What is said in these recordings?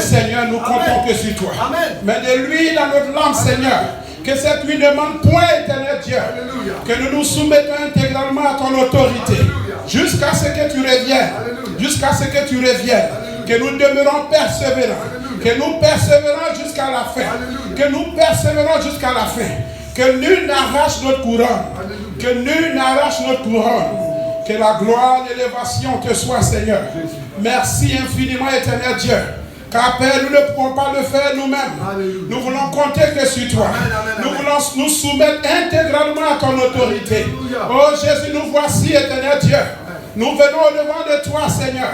Seigneur, nous comptons que sur toi. Mais de l'huile dans notre lampe, Seigneur. Que cette huile ne manque point, éternel Dieu. Que nous nous soumettons intégralement à ton autorité. Jusqu'à ce que tu reviennes. Jusqu'à ce que tu reviennes. Que nous demeurons persévérants. Que nous persévérons jusqu'à la fin. Que nous persévérons jusqu'à la fin. Que nul n'arrache notre couronne. Que nul n'arrache notre couronne. Que la gloire et l'élévation te soient, Seigneur. Merci infiniment, éternel Dieu. Car Père, nous ne pouvons pas le faire nous-mêmes. Nous voulons compter que sur toi. Nous voulons nous soumettre intégralement à ton autorité. Oh Jésus, nous voici, éternel Dieu. Nous venons au-devant de toi, Seigneur.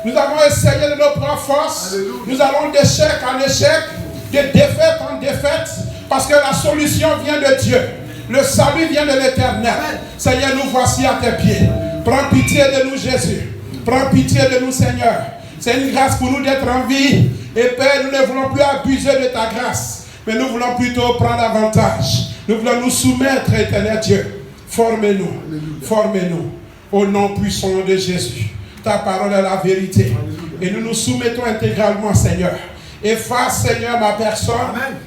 Nous avons essayé de nos propres forces. Nous allons d'échec en échec, de défaite en défaite, parce que la solution vient de Dieu. Le salut vient de l'Éternel. Seigneur, nous voici à tes pieds. Prends pitié de nous, Jésus. Prends pitié de nous, Seigneur. C'est une grâce pour nous d'être en vie. Et Père, nous ne voulons plus abuser de ta grâce, mais nous voulons plutôt prendre avantage. Nous voulons nous soumettre, éternel Dieu. Formez-nous. Formez-nous. Au nom puissant de Jésus. Ta parole est la vérité. Et nous nous soumettons intégralement, Seigneur. Efface, Seigneur, ma personne.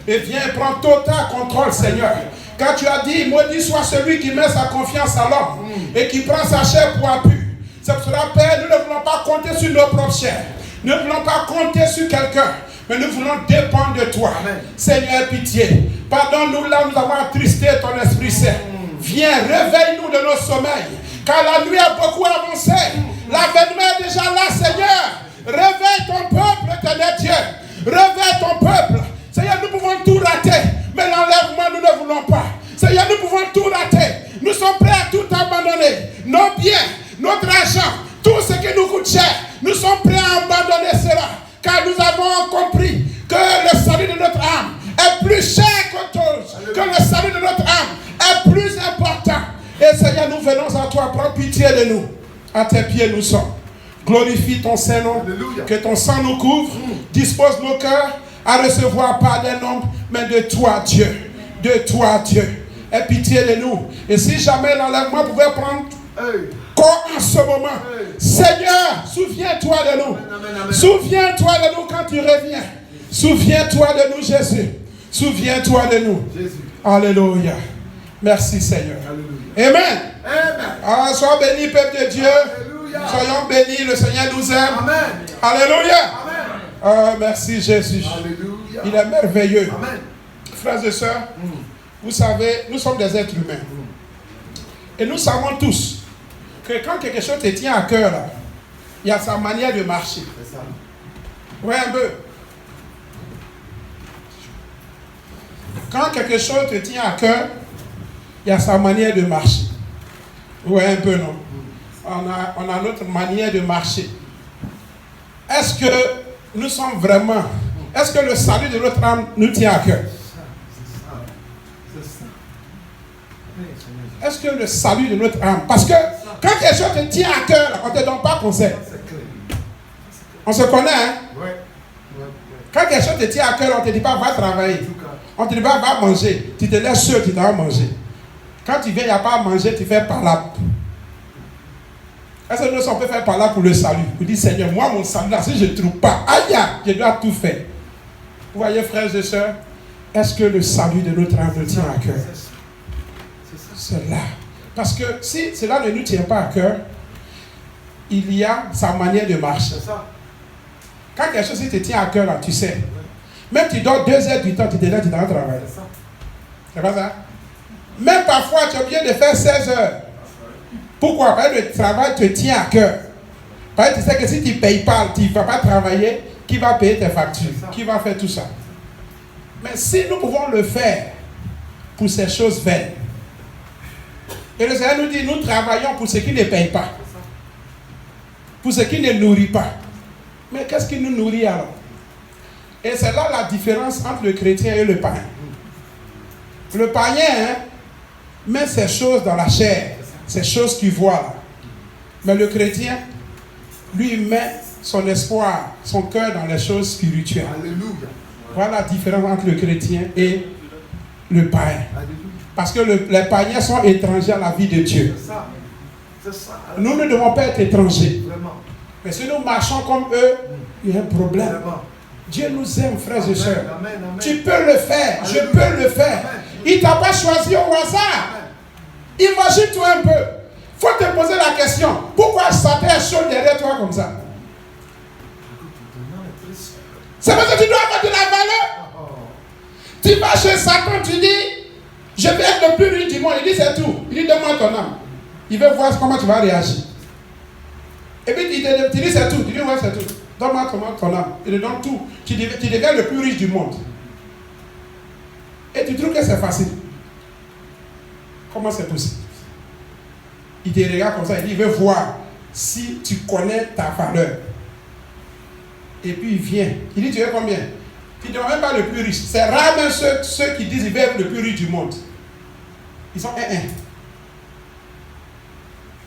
Et viens prendre total contrôle, Seigneur. Quand tu as dit, maudit soit celui qui met sa confiance à l'homme et qui prend sa chair pour appui. C'est pour cela, Père, nous ne voulons pas compter sur nos propres chairs. Nous ne voulons pas compter sur quelqu'un. Mais nous voulons dépendre de toi. Amen. Seigneur, pitié. Pardonne-nous là où nous avons attristé ton Esprit Saint. Viens, réveille-nous de nos sommeils. Car la nuit a beaucoup avancé. L'avènement est déjà là, Seigneur. Réveille ton peuple, éternel Dieu. Réveille ton peuple. Seigneur, nous pouvons tout rater. Mais l'enlèvement, nous ne voulons pas. Seigneur, nous pouvons tout rater. Nous sommes prêts à tout abandonner. Nos biens, notre argent, tout ce qui nous coûte cher. Nous sommes prêts à abandonner cela. Car nous avons compris que le salut de notre âme est plus cher qu'autre chose. Que le salut de notre âme est plus important. Et Seigneur, nous venons à toi. Prends pitié de nous. À tes pieds nous sommes. Glorifie ton Saint-Nom. Que ton sang nous couvre. Dispose nos cœurs à recevoir pas d'un homme, mais de toi, Dieu. De toi, Dieu. Aie pitié de nous. Et si jamais l'enlèvement pouvait prendre corps en ce moment, Seigneur, souviens-toi de nous. Souviens-toi de nous quand tu reviens. Souviens-toi de nous, Jésus. Souviens-toi de nous. Alléluia. Merci, Seigneur. Amen. Ah, sois béni, peuple de Dieu. Soyons bénis, le Seigneur nous aime. Amen. Alléluia. Ah, merci, Jésus. Alléluia. Il est merveilleux. Amen. Frères et sœurs, vous savez, nous sommes des êtres humains. Et nous savons tous que quand quelque chose te tient à cœur, là, il y a sa manière de marcher. Ouais, un peu. Quand quelque chose te tient à cœur, il y a sa manière de marcher. Ouais, un peu, non? On a notre manière de marcher. Est-ce que nous sommes vraiment... Est-ce que le salut de notre âme nous tient à cœur? Est-ce que le salut de notre âme... Parce que quand quelque chose te tient à cœur, on ne te donne pas conseil. On se connaît, hein? Quand quelque chose te tient à cœur, on ne te dit pas va travailler. On te dit pas va manger. Tu te laisses seul, tu dois manger. Quand tu viens, il n'y a pas à manger, tu fais par là. Est-ce que nous on peut faire par là pour le salut? Vous dites, Seigneur, moi mon salut, là, si je ne trouve pas, aïe, je dois tout faire. Vous voyez, frères et sœurs, est-ce que le salut de notre âme nous tient à cœur? C'est là. Parce que si cela ne nous tient pas à cœur, il y a sa manière de marcher. Quand quelque chose te tient à cœur, là, tu sais. Même tu dors 2 heures du temps, tu te lèves, tu dois travailler. C'est pas ça? Même parfois, tu es obligé de faire 16 heures. Pourquoi? Parce que le travail te tient à cœur. Parce que tu sais que si tu ne payes pas, tu ne vas pas travailler, qui va payer tes factures? Qui va faire tout ça? Mais si nous pouvons le faire pour ces choses vaines, et le Seigneur nous dit, nous travaillons pour ceux qui ne payent pas. Pour ceux qui ne nourrissent pas. Mais qu'est-ce qui nous nourrit alors? Et c'est là la différence entre le chrétien et le païen. Le païen met ces choses dans la chair, ces choses qu'il voit là. Mais le chrétien, lui, met son espoir, son cœur dans les choses spirituelles. Alléluia. Voilà la différence entre le chrétien et le païen. Parce que les païens sont étrangers à la vie de Dieu. Nous ne devons pas être étrangers. Mais si nous marchons comme eux, il y a un problème. Dieu nous aime, frères et sœurs. Tu peux le faire, je peux le faire. Il ne t'a pas choisi au hasard. Imagine-toi un peu. Il faut te poser la question. Pourquoi Satan est chaud derrière toi comme ça? C'est parce que tu dois avoir de la valeur. Tu vas chez Satan, tu dis, je vais être le plus riche du monde. Il dit, c'est tout. Il dit, donne-moi ton âme. Il veut voir comment tu vas réagir. Et puis il te dit, c'est tout. Tu dis, ouais, c'est tout. Donne-moi ton âme. Il te donne tout. Tu deviens le plus riche du monde. Et tu trouves que c'est facile. Comment c'est possible? Il te regarde comme ça, il dit, il veut voir si tu connais ta valeur. Et puis il vient. Il dit, tu veux combien? Tu ne demandes même pas le plus riche. C'est rare même ceux qui disent qu'ils veulent être le plus riche du monde. Ils sont un.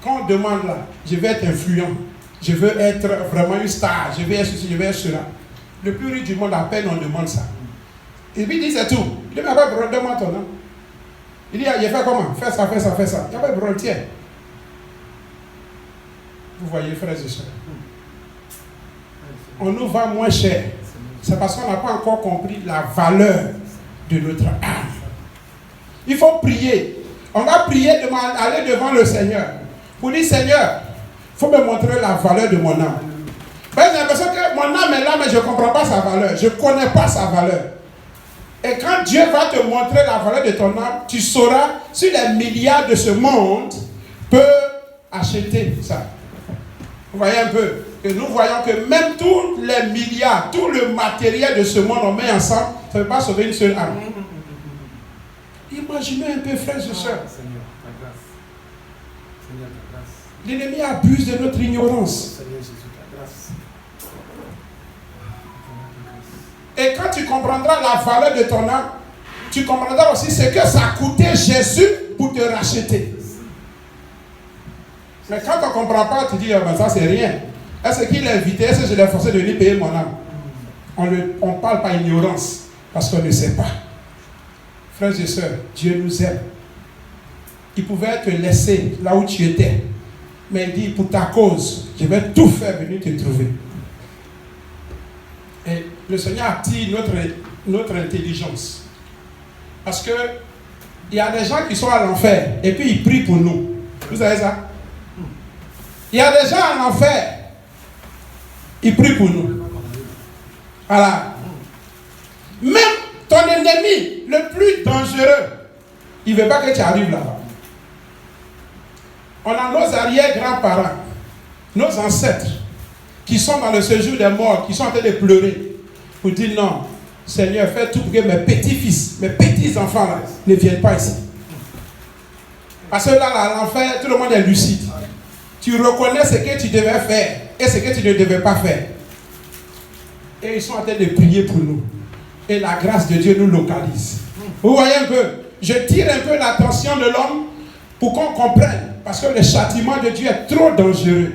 Quand on demande là, je veux être influent, je veux être vraiment une star, je veux être ceci, je veux être cela. Le plus riche du monde, à peine on demande ça. Et puis il dit, c'est tout. Il dit, mais pas de demande ton nom. Il dit, il fait comment? Fais ça, fais ça, fais ça. Il n'y a pas de problème, tiens. Vous voyez, frères et sœurs. On nous vend moins cher. C'est parce qu'on n'a pas encore compris la valeur de notre âme. Il faut prier. On va prier, aller devant le Seigneur. Pour dire, Seigneur, il faut me montrer la valeur de mon âme. J'ai l'impression que mon âme est là, mais je ne comprends pas sa valeur. Je ne connais pas sa valeur. Et quand Dieu va te montrer la valeur de ton âme, tu sauras si les milliards de ce monde peuvent acheter ça. Vous voyez un peu que nous voyons que même tous les milliards, tout le matériel de ce monde, on met ensemble, ça ne peut pas sauver une seule âme. Imaginez un peu, frères et sœurs. Seigneur, ta grâce. Seigneur, ta grâce. L'ennemi abuse de notre ignorance. Seigneur Jésus, ta grâce. Et quand tu comprendras la valeur de ton âme, tu comprendras aussi ce que ça a coûté Jésus pour te racheter. Mais quand on ne comprend pas, tu dis, oh ben ça c'est rien. Est-ce qu'il est invité? Est-ce que je l'ai forcé de lui payer mon âme? On ne parle pas ignorance, parce qu'on ne sait pas. Frères et sœurs, Dieu nous aime. Il pouvait te laisser là où tu étais. Mais il dit, pour ta cause, je vais tout faire venir te trouver. Et le Seigneur attire notre intelligence. Parce que il y a des gens qui sont à l'enfer et puis ils prient pour nous. Vous savez ça? Il y a des gens en enfer, ils prient pour nous. Voilà. Même ton ennemi le plus dangereux, il ne veut pas que tu arrives là-bas. On a nos arrière-grands-parents, nos ancêtres, qui sont dans le séjour des morts, qui sont en train de pleurer, pour dire non, Seigneur, fais tout pour que mes petits-fils, mes petits-enfants là, ne viennent pas ici. Parce que là, à l'enfer, tout le monde est lucide. Tu reconnais ce que tu devais faire et ce que tu ne devais pas faire. Et ils sont en train de prier pour nous. Et la grâce de Dieu nous localise. Vous voyez un peu? Je tire un peu l'attention de l'homme pour qu'on comprenne. Parce que le châtiment de Dieu est trop dangereux.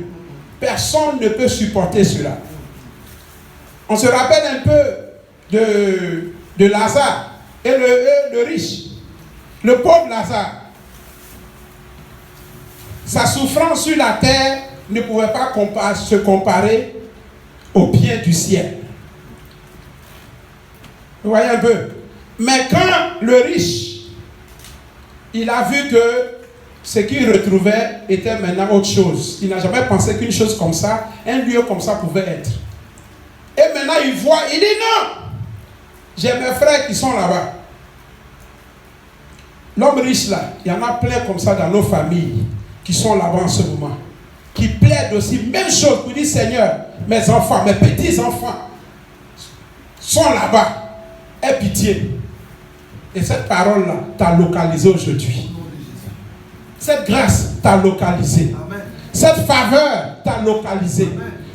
Personne ne peut supporter cela. On se rappelle un peu de Lazare et le riche. Le pauvre Lazare. Sa souffrance sur la terre ne pouvait pas se comparer au bien du ciel. Vous voyez un peu? Mais quand le riche, il a vu que ce qu'il retrouvait était maintenant autre chose. Il n'a jamais pensé qu'une chose comme ça, un lieu comme ça pouvait être. Et maintenant il voit, il dit non, j'ai mes frères qui sont là-bas. L'homme riche là, il y en a plein comme ça dans nos familles qui sont là-bas en ce moment, qui plaident aussi, même chose pour dire Seigneur, mes enfants, mes petits-enfants sont là-bas. Aie pitié. Et cette parole-là t'a localisé aujourd'hui. Cette grâce t'a localisé. Cette faveur t'a localisé.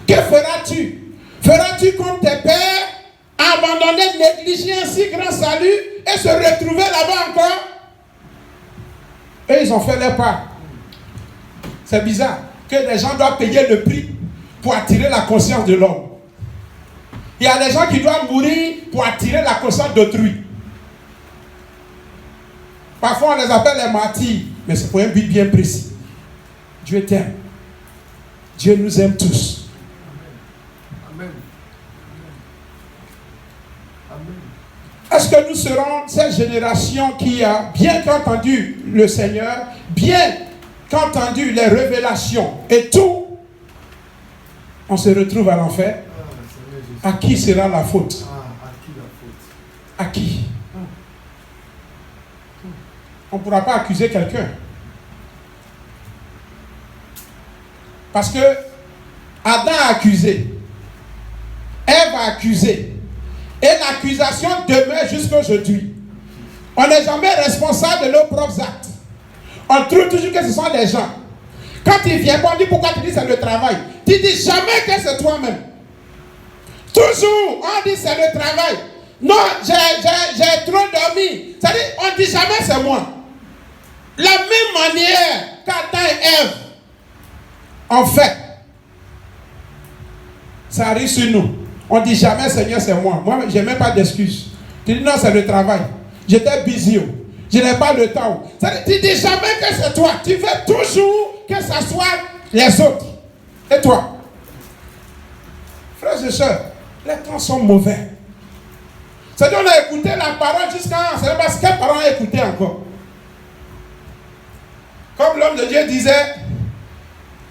Que feras-tu? Feras-tu comme tes pères, abandonner, négliger un si grand salut et se retrouver là-bas encore? Et ils ont fait leur part. C'est bizarre que les gens doivent payer le prix pour attirer la conscience de l'homme. Il y a des gens qui doivent mourir pour attirer la conscience d'autrui. Parfois on les appelle les martyrs, mais c'est pour un but bien précis. Dieu t'aime. Dieu nous aime tous. Amen. Est-ce que nous serons cette génération qui a bien qu'entendu le Seigneur, bien qu'entendu les révélations et tout, on se retrouve à l'enfer? À qui sera la faute? À qui? On ne pourra pas accuser quelqu'un. Parce que Adam a accusé, Ève a accusé, et l'accusation demeure jusqu'à aujourd'hui. On n'est jamais responsable de nos propres actes. On trouve toujours que ce sont des gens. Quand ils viennent, on dit pourquoi tu dis c'est le travail. Tu dis jamais que c'est toi-même. Toujours, on dit c'est le travail. Non, j'ai trop dormi. C'est-à-dire, on ne dit jamais c'est moi. La même manière qu'Adam et Ève ont fait, ça arrive sur nous. On ne dit jamais Seigneur c'est moi. Moi, je n'ai même pas d'excuses. Tu dis non, c'est le travail. J'étais busy. Je n'ai pas le temps. C'est-à-dire, tu ne dis jamais que c'est toi. Tu veux toujours que ce soit les autres. Et toi? Frères et sœurs, les temps sont mauvais. C'est-à-dire, on a écouté la parole jusqu'à... C'est parce que quelle parole on a écouté encore? Comme l'homme de Dieu disait,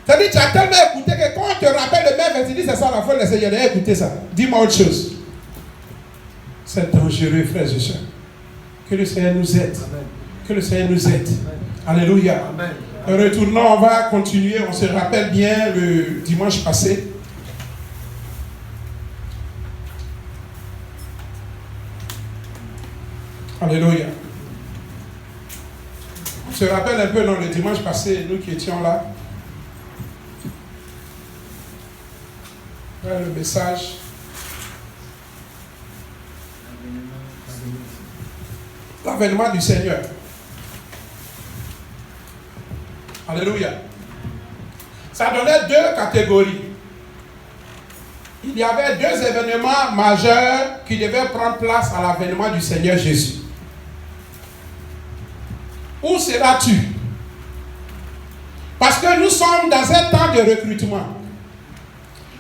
c'est-à-dire, tu as tellement écouté que quand on te rappelle le même verset, tu dis c'est ça la foi, le Seigneur, j'ai écouté ça. Dis-moi autre chose. C'est dangereux, frères et sœurs. Que le Seigneur nous aide. Amen. Que le Seigneur nous aide. Amen. Alléluia. Amen. Retournons, on va continuer. On se rappelle bien le dimanche passé. Alléluia. On se rappelle un peu dans le dimanche passé, nous qui étions là. Le message. L'avènement du Seigneur. Alléluia. Ça donnait deux catégories. Il y avait deux événements majeurs qui devaient prendre place à l'avènement du Seigneur Jésus. Où seras-tu? Parce que nous sommes dans un temps de recrutement.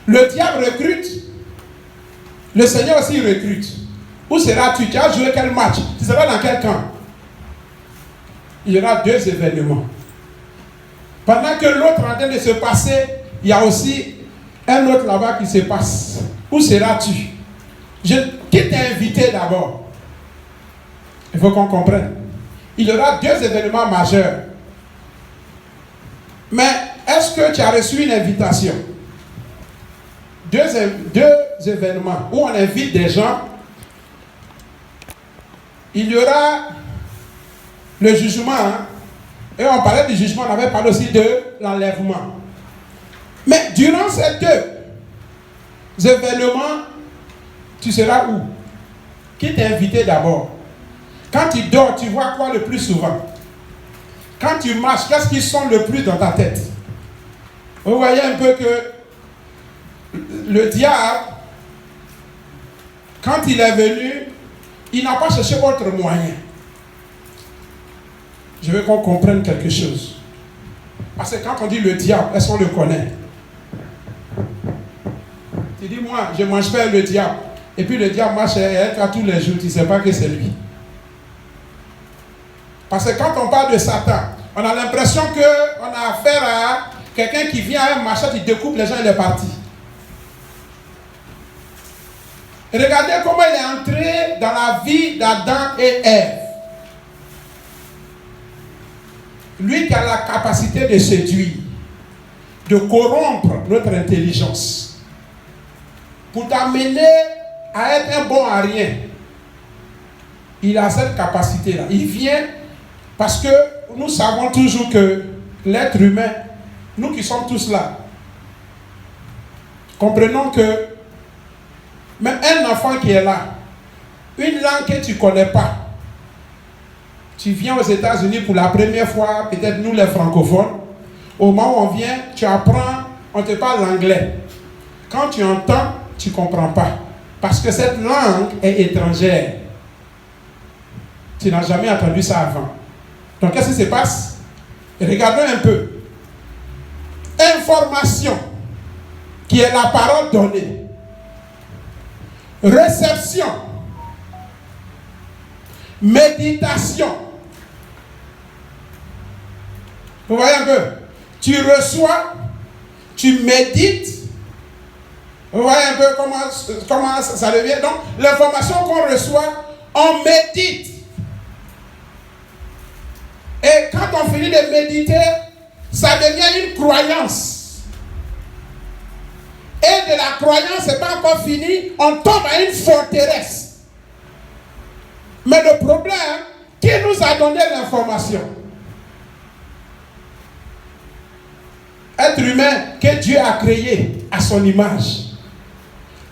Le diable recrute, le Seigneur aussi recrute. Où seras-tu? Tu as joué quel match? Tu seras dans quel camp? Il y aura deux événements. Pendant que l'autre est en train de se passer, il y a aussi un autre là-bas qui se passe. Où seras-tu? Qui t'a invité d'abord? Il faut qu'on comprenne. Il y aura deux événements majeurs. Mais est-ce que tu as reçu une invitation? Deux événements où on invite des gens. Il y aura le jugement. Hein? Et on parlait du jugement, on avait parlé aussi de l'enlèvement. Mais durant ces deux événements, tu seras où? Qui t'a invité d'abord? Quand tu dors, tu vois quoi le plus souvent? Quand tu marches, qu'est-ce qui sonne le plus dans ta tête? Vous voyez un peu que le diable, quand il est venu, il n'a pas cherché autre moyen. Je veux qu'on comprenne quelque chose. Parce que quand on dit le diable, est-ce qu'on le connaît? Tu dis, moi, je mange pas le diable. Et puis le diable marche à tous les jours, tu ne sais pas que c'est lui. Parce que quand on parle de Satan, on a l'impression qu'on a affaire à quelqu'un qui vient à un machin, il découpe les gens et il est parti. Regardez comment il est entré dans la vie d'Adam et Ève. Lui qui a la capacité de séduire, de corrompre notre intelligence, pour t'amener à être un bon à rien. Il a cette capacité-là. Il vient parce que nous savons toujours que l'être humain, nous qui sommes tous là, comprenons que même un enfant qui est là, une langue que tu ne connais pas, tu viens aux États-Unis pour la première fois, peut-être nous les francophones, au moment où on vient, tu apprends, on te parle l'anglais. Quand tu entends, tu ne comprends pas. Parce que cette langue est étrangère. Tu n'as jamais entendu ça avant. Donc qu'est-ce qui se passe? Regardons un peu. Information, qui est la parole donnée. Réception, méditation. Vous voyez un peu? Tu reçois, tu médites. Vous voyez un peu comment ça devient? Donc, l'information qu'on reçoit, on médite. Et quand on finit de méditer, ça devient une croyance. Et de la croyance, c'est pas encore fini, on tombe à une forteresse. Mais le problème, qui nous a donné l'information? Être humain que Dieu a créé à son image.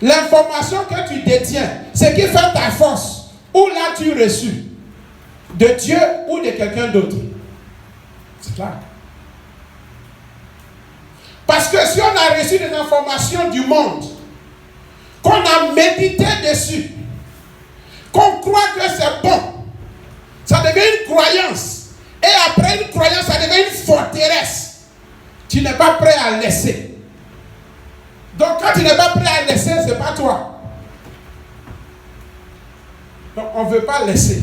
L'information que tu détiens, c'est qui fait ta force. Où l'as-tu reçu? De Dieu ou de quelqu'un d'autre? C'est clair. Parce que si on a reçu des informations du monde, qu'on a médité dessus, qu'on croit que c'est bon, ça devient une croyance. Et après une croyance, ça devient une forteresse. Tu n'es pas prêt à laisser. Donc quand tu n'es pas prêt à laisser, ce n'est pas toi. Donc on ne veut pas laisser.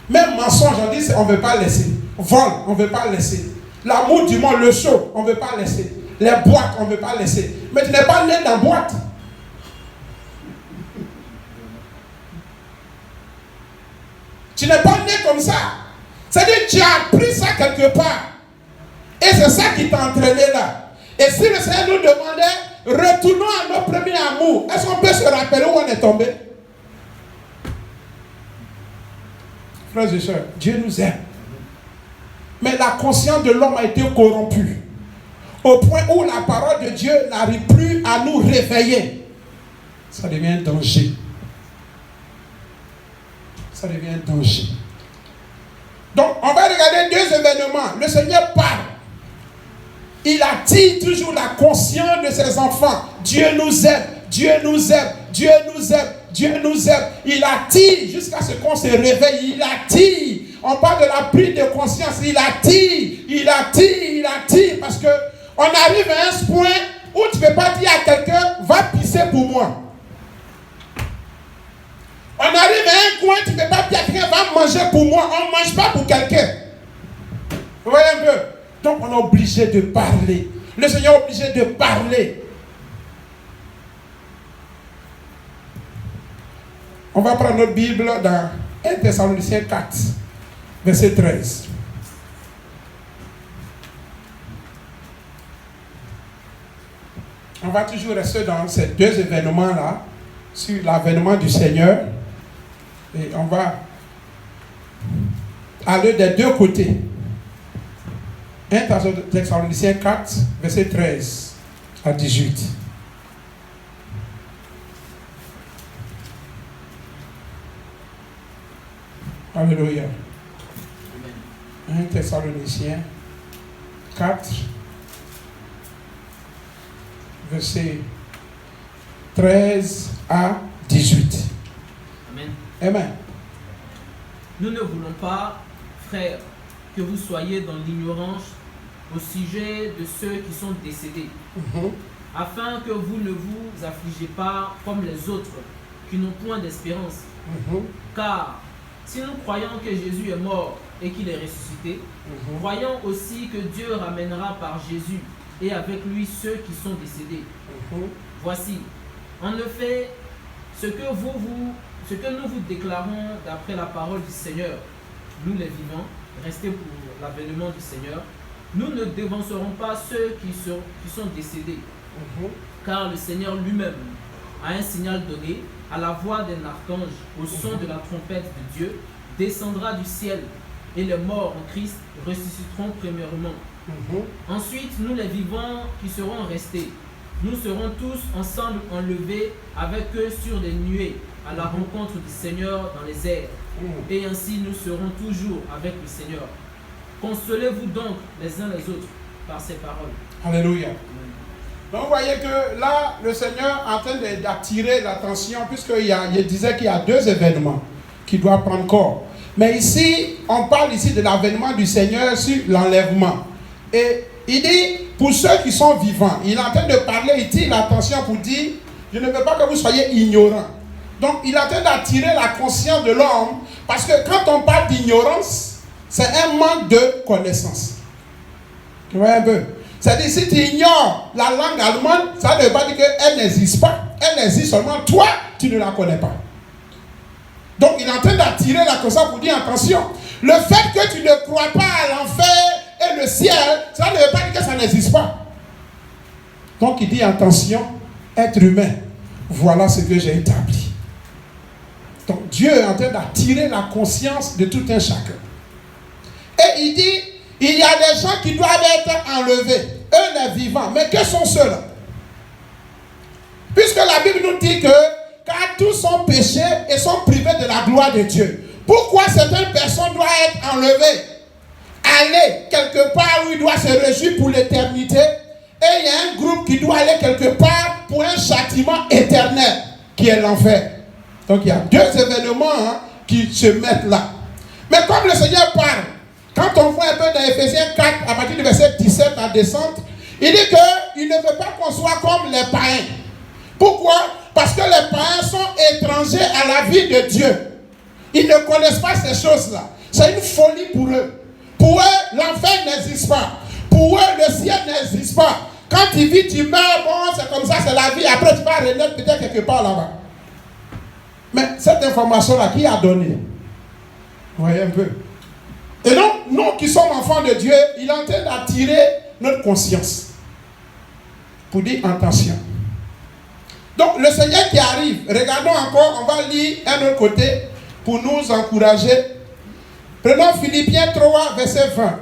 Même mensonge, on dit on ne veut pas laisser. Vol, on ne veut pas laisser. L'amour du monde, le show, on ne veut pas laisser. Les boîtes, on ne veut pas laisser. Mais tu n'es pas né dans la boîte. Tu n'es pas né comme ça. C'est-à-dire que tu as appris ça quelque part. Et c'est ça qui t'a entraîné là. Et si le Seigneur nous demandait, retournons à nos premiers amours, est-ce qu'on peut se rappeler où on est tombé? Frères et sœurs, Dieu nous aime. Mais la conscience de l'homme a été corrompue. Au point où la parole de Dieu n'arrive plus à nous réveiller. Ça devient un danger. Ça devient un danger. Donc, on va regarder deux événements. Le Seigneur parle. Il attire toujours la conscience de ses enfants. Dieu nous aime. Dieu nous aime. Dieu nous aime. Dieu nous aime. Il attire jusqu'à ce qu'on se réveille. Il attire. On parle de la prise de conscience. Il attire. Il attire. Il attire. Parce que on arrive à un point où tu ne peux pas dire à quelqu'un, va pisser pour moi. On arrive à un point où tu ne peux pas dire à quelqu'un, va manger pour moi. On ne mange pas pour quelqu'un. Vous voyez un peu? Donc on est obligé de parler. Le Seigneur est obligé de parler. On va prendre notre Bible dans 1 Thessaloniciens 4, verset 13. On va toujours rester dans ces deux événements-là, sur l'avènement du Seigneur. Et on va aller des deux côtés. 1 Thessaloniciens 4, verset 13 à 18. Alléluia. 1 Thessaloniciens 4, verset 13 à 18. Amen. Amen. Nous ne voulons pas, frères, que vous soyez dans l'ignorance au sujet de ceux qui sont décédés, afin que vous ne vous affligez pas comme les autres qui n'ont point d'espérance. Car si nous croyons que Jésus est mort et qu'il est ressuscité, croyons aussi que Dieu ramènera par Jésus et avec lui ceux qui sont décédés. Voici, en effet, ce que nous vous déclarons d'après la parole du Seigneur, nous les vivants, restés pour l'avènement du Seigneur, nous ne dévancerons pas ceux qui sont décédés, car le Seigneur lui-même a un signal donné, à la voix d'un archange, au son de la trompette de Dieu, descendra du ciel, et les morts en Christ ressusciteront premièrement. Ensuite, nous les vivants qui serons restés, nous serons tous ensemble enlevés avec eux sur des nuées, à la rencontre du Seigneur dans les airs. Et ainsi nous serons toujours avec le Seigneur. Consolez-vous donc les uns les autres par ces paroles. Alléluia. Donc vous voyez que là, le Seigneur est en train d'attirer l'attention, puisqu'il disait qu'il y a deux événements qui doivent prendre corps. Mais ici, on parle ici de l'avènement du Seigneur sur l'enlèvement. Et il dit, pour ceux qui sont vivants, il est en train de parler, il tire l'attention pour dire, je ne veux pas que vous soyez ignorants. Donc, il est en train d'attirer la conscience de l'homme, parce que quand on parle d'ignorance, c'est un manque de connaissance. Tu vois un peu? C'est-à-dire, si tu ignores la langue allemande, ça ne veut pas dire qu'elle n'existe pas. Elle existe seulement, toi, tu ne la connais pas. Donc, il est en train d'attirer la conscience pour dire, attention, le fait que tu ne crois pas à l'enfer et le ciel, ça ne veut pas dire que ça n'existe pas. Donc, il dit, attention, être humain, voilà ce que j'ai établi. Donc, Dieu est en train d'attirer la conscience de tout un chacun. Et il dit, il y a des gens qui doivent être enlevés, eux les vivants. Mais que sont ceux-là? Puisque la Bible nous dit que car tous sont péchés et sont privés de la gloire de Dieu. Pourquoi certaines personnes doivent être enlevées? Aller quelque part où il doit se réjouir pour l'éternité. Et il y a un groupe qui doit aller quelque part pour un châtiment éternel, qui est l'enfer. Donc il y a deux événements qui se mettent là. Mais comme le Seigneur parle, quand on voit un peu dans Ephésiens 4, à partir du verset 17 en descente, il dit qu'il ne veut pas qu'on soit comme les païens. Pourquoi? Parce que les païens sont étrangers à la vie de Dieu. Ils ne connaissent pas ces choses-là. C'est une folie pour eux. Pour eux, l'enfer n'existe pas. Pour eux, le ciel n'existe pas. Quand tu vis, tu meurs, bon, c'est comme ça, c'est la vie. Après, tu vas renaître peut-être quelque part là-bas. Mais cette information-là, qui a donné? Vous voyez un peu? Et donc, nous qui sommes enfants de Dieu, il est en train d'attirer notre conscience. Pour dire attention. Donc, le Seigneur qui arrive, regardons encore, on va lire un autre côté pour nous encourager. Prenons Philippiens 3, verset 20.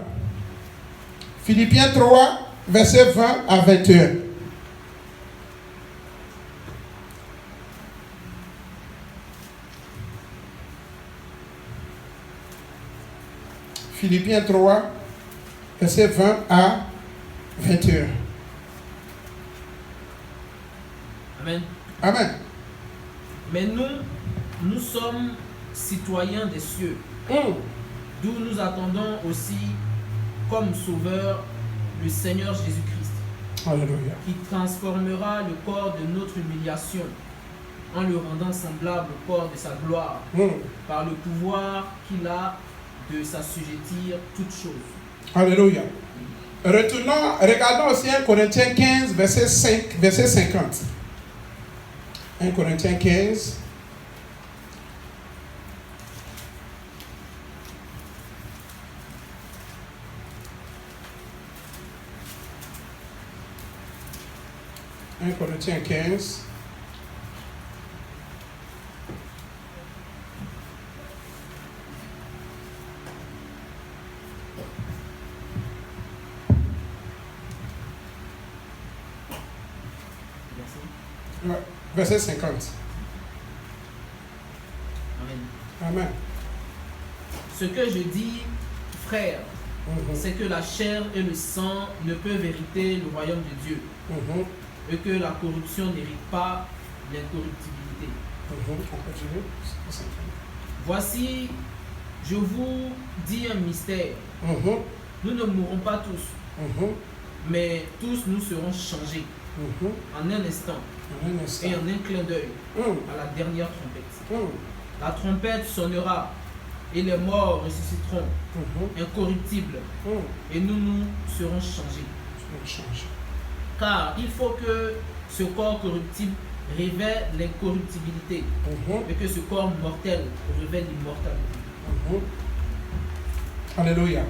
Philippiens 3, verset 20 à 21. Philippiens 3, verset 20 à 21. Amen. Amen. Mais nous sommes citoyens des cieux, d'où nous attendons aussi comme sauveur le Seigneur Jésus-Christ, Alléluia. qui transformera le corps de notre humiliation en le rendant semblable au corps de sa gloire, par le pouvoir qu'il a de s'assujettir toutes choses. Alléluia. Retournons, regardons aussi 1 Corinthiens 15, verset 50. 1 Corinthiens 15. Corinthiens 15. Verset 50. Amen. Amen. Ce que je dis, frère, c'est que la chair et le sang ne peuvent hériter le royaume de Dieu, et que la corruption n'hérite pas l'incorruptibilité. Voici, je vous dis un mystère. Nous ne mourrons pas tous, mais tous nous serons changés en un instant et en un clin d'œil à la dernière trompette. La trompette sonnera et les morts ressusciteront incorruptibles et nous serons changés. Car il faut que ce corps corruptible révèle l'incorruptibilité et que ce corps mortel révèle l'immortalité. Alléluia.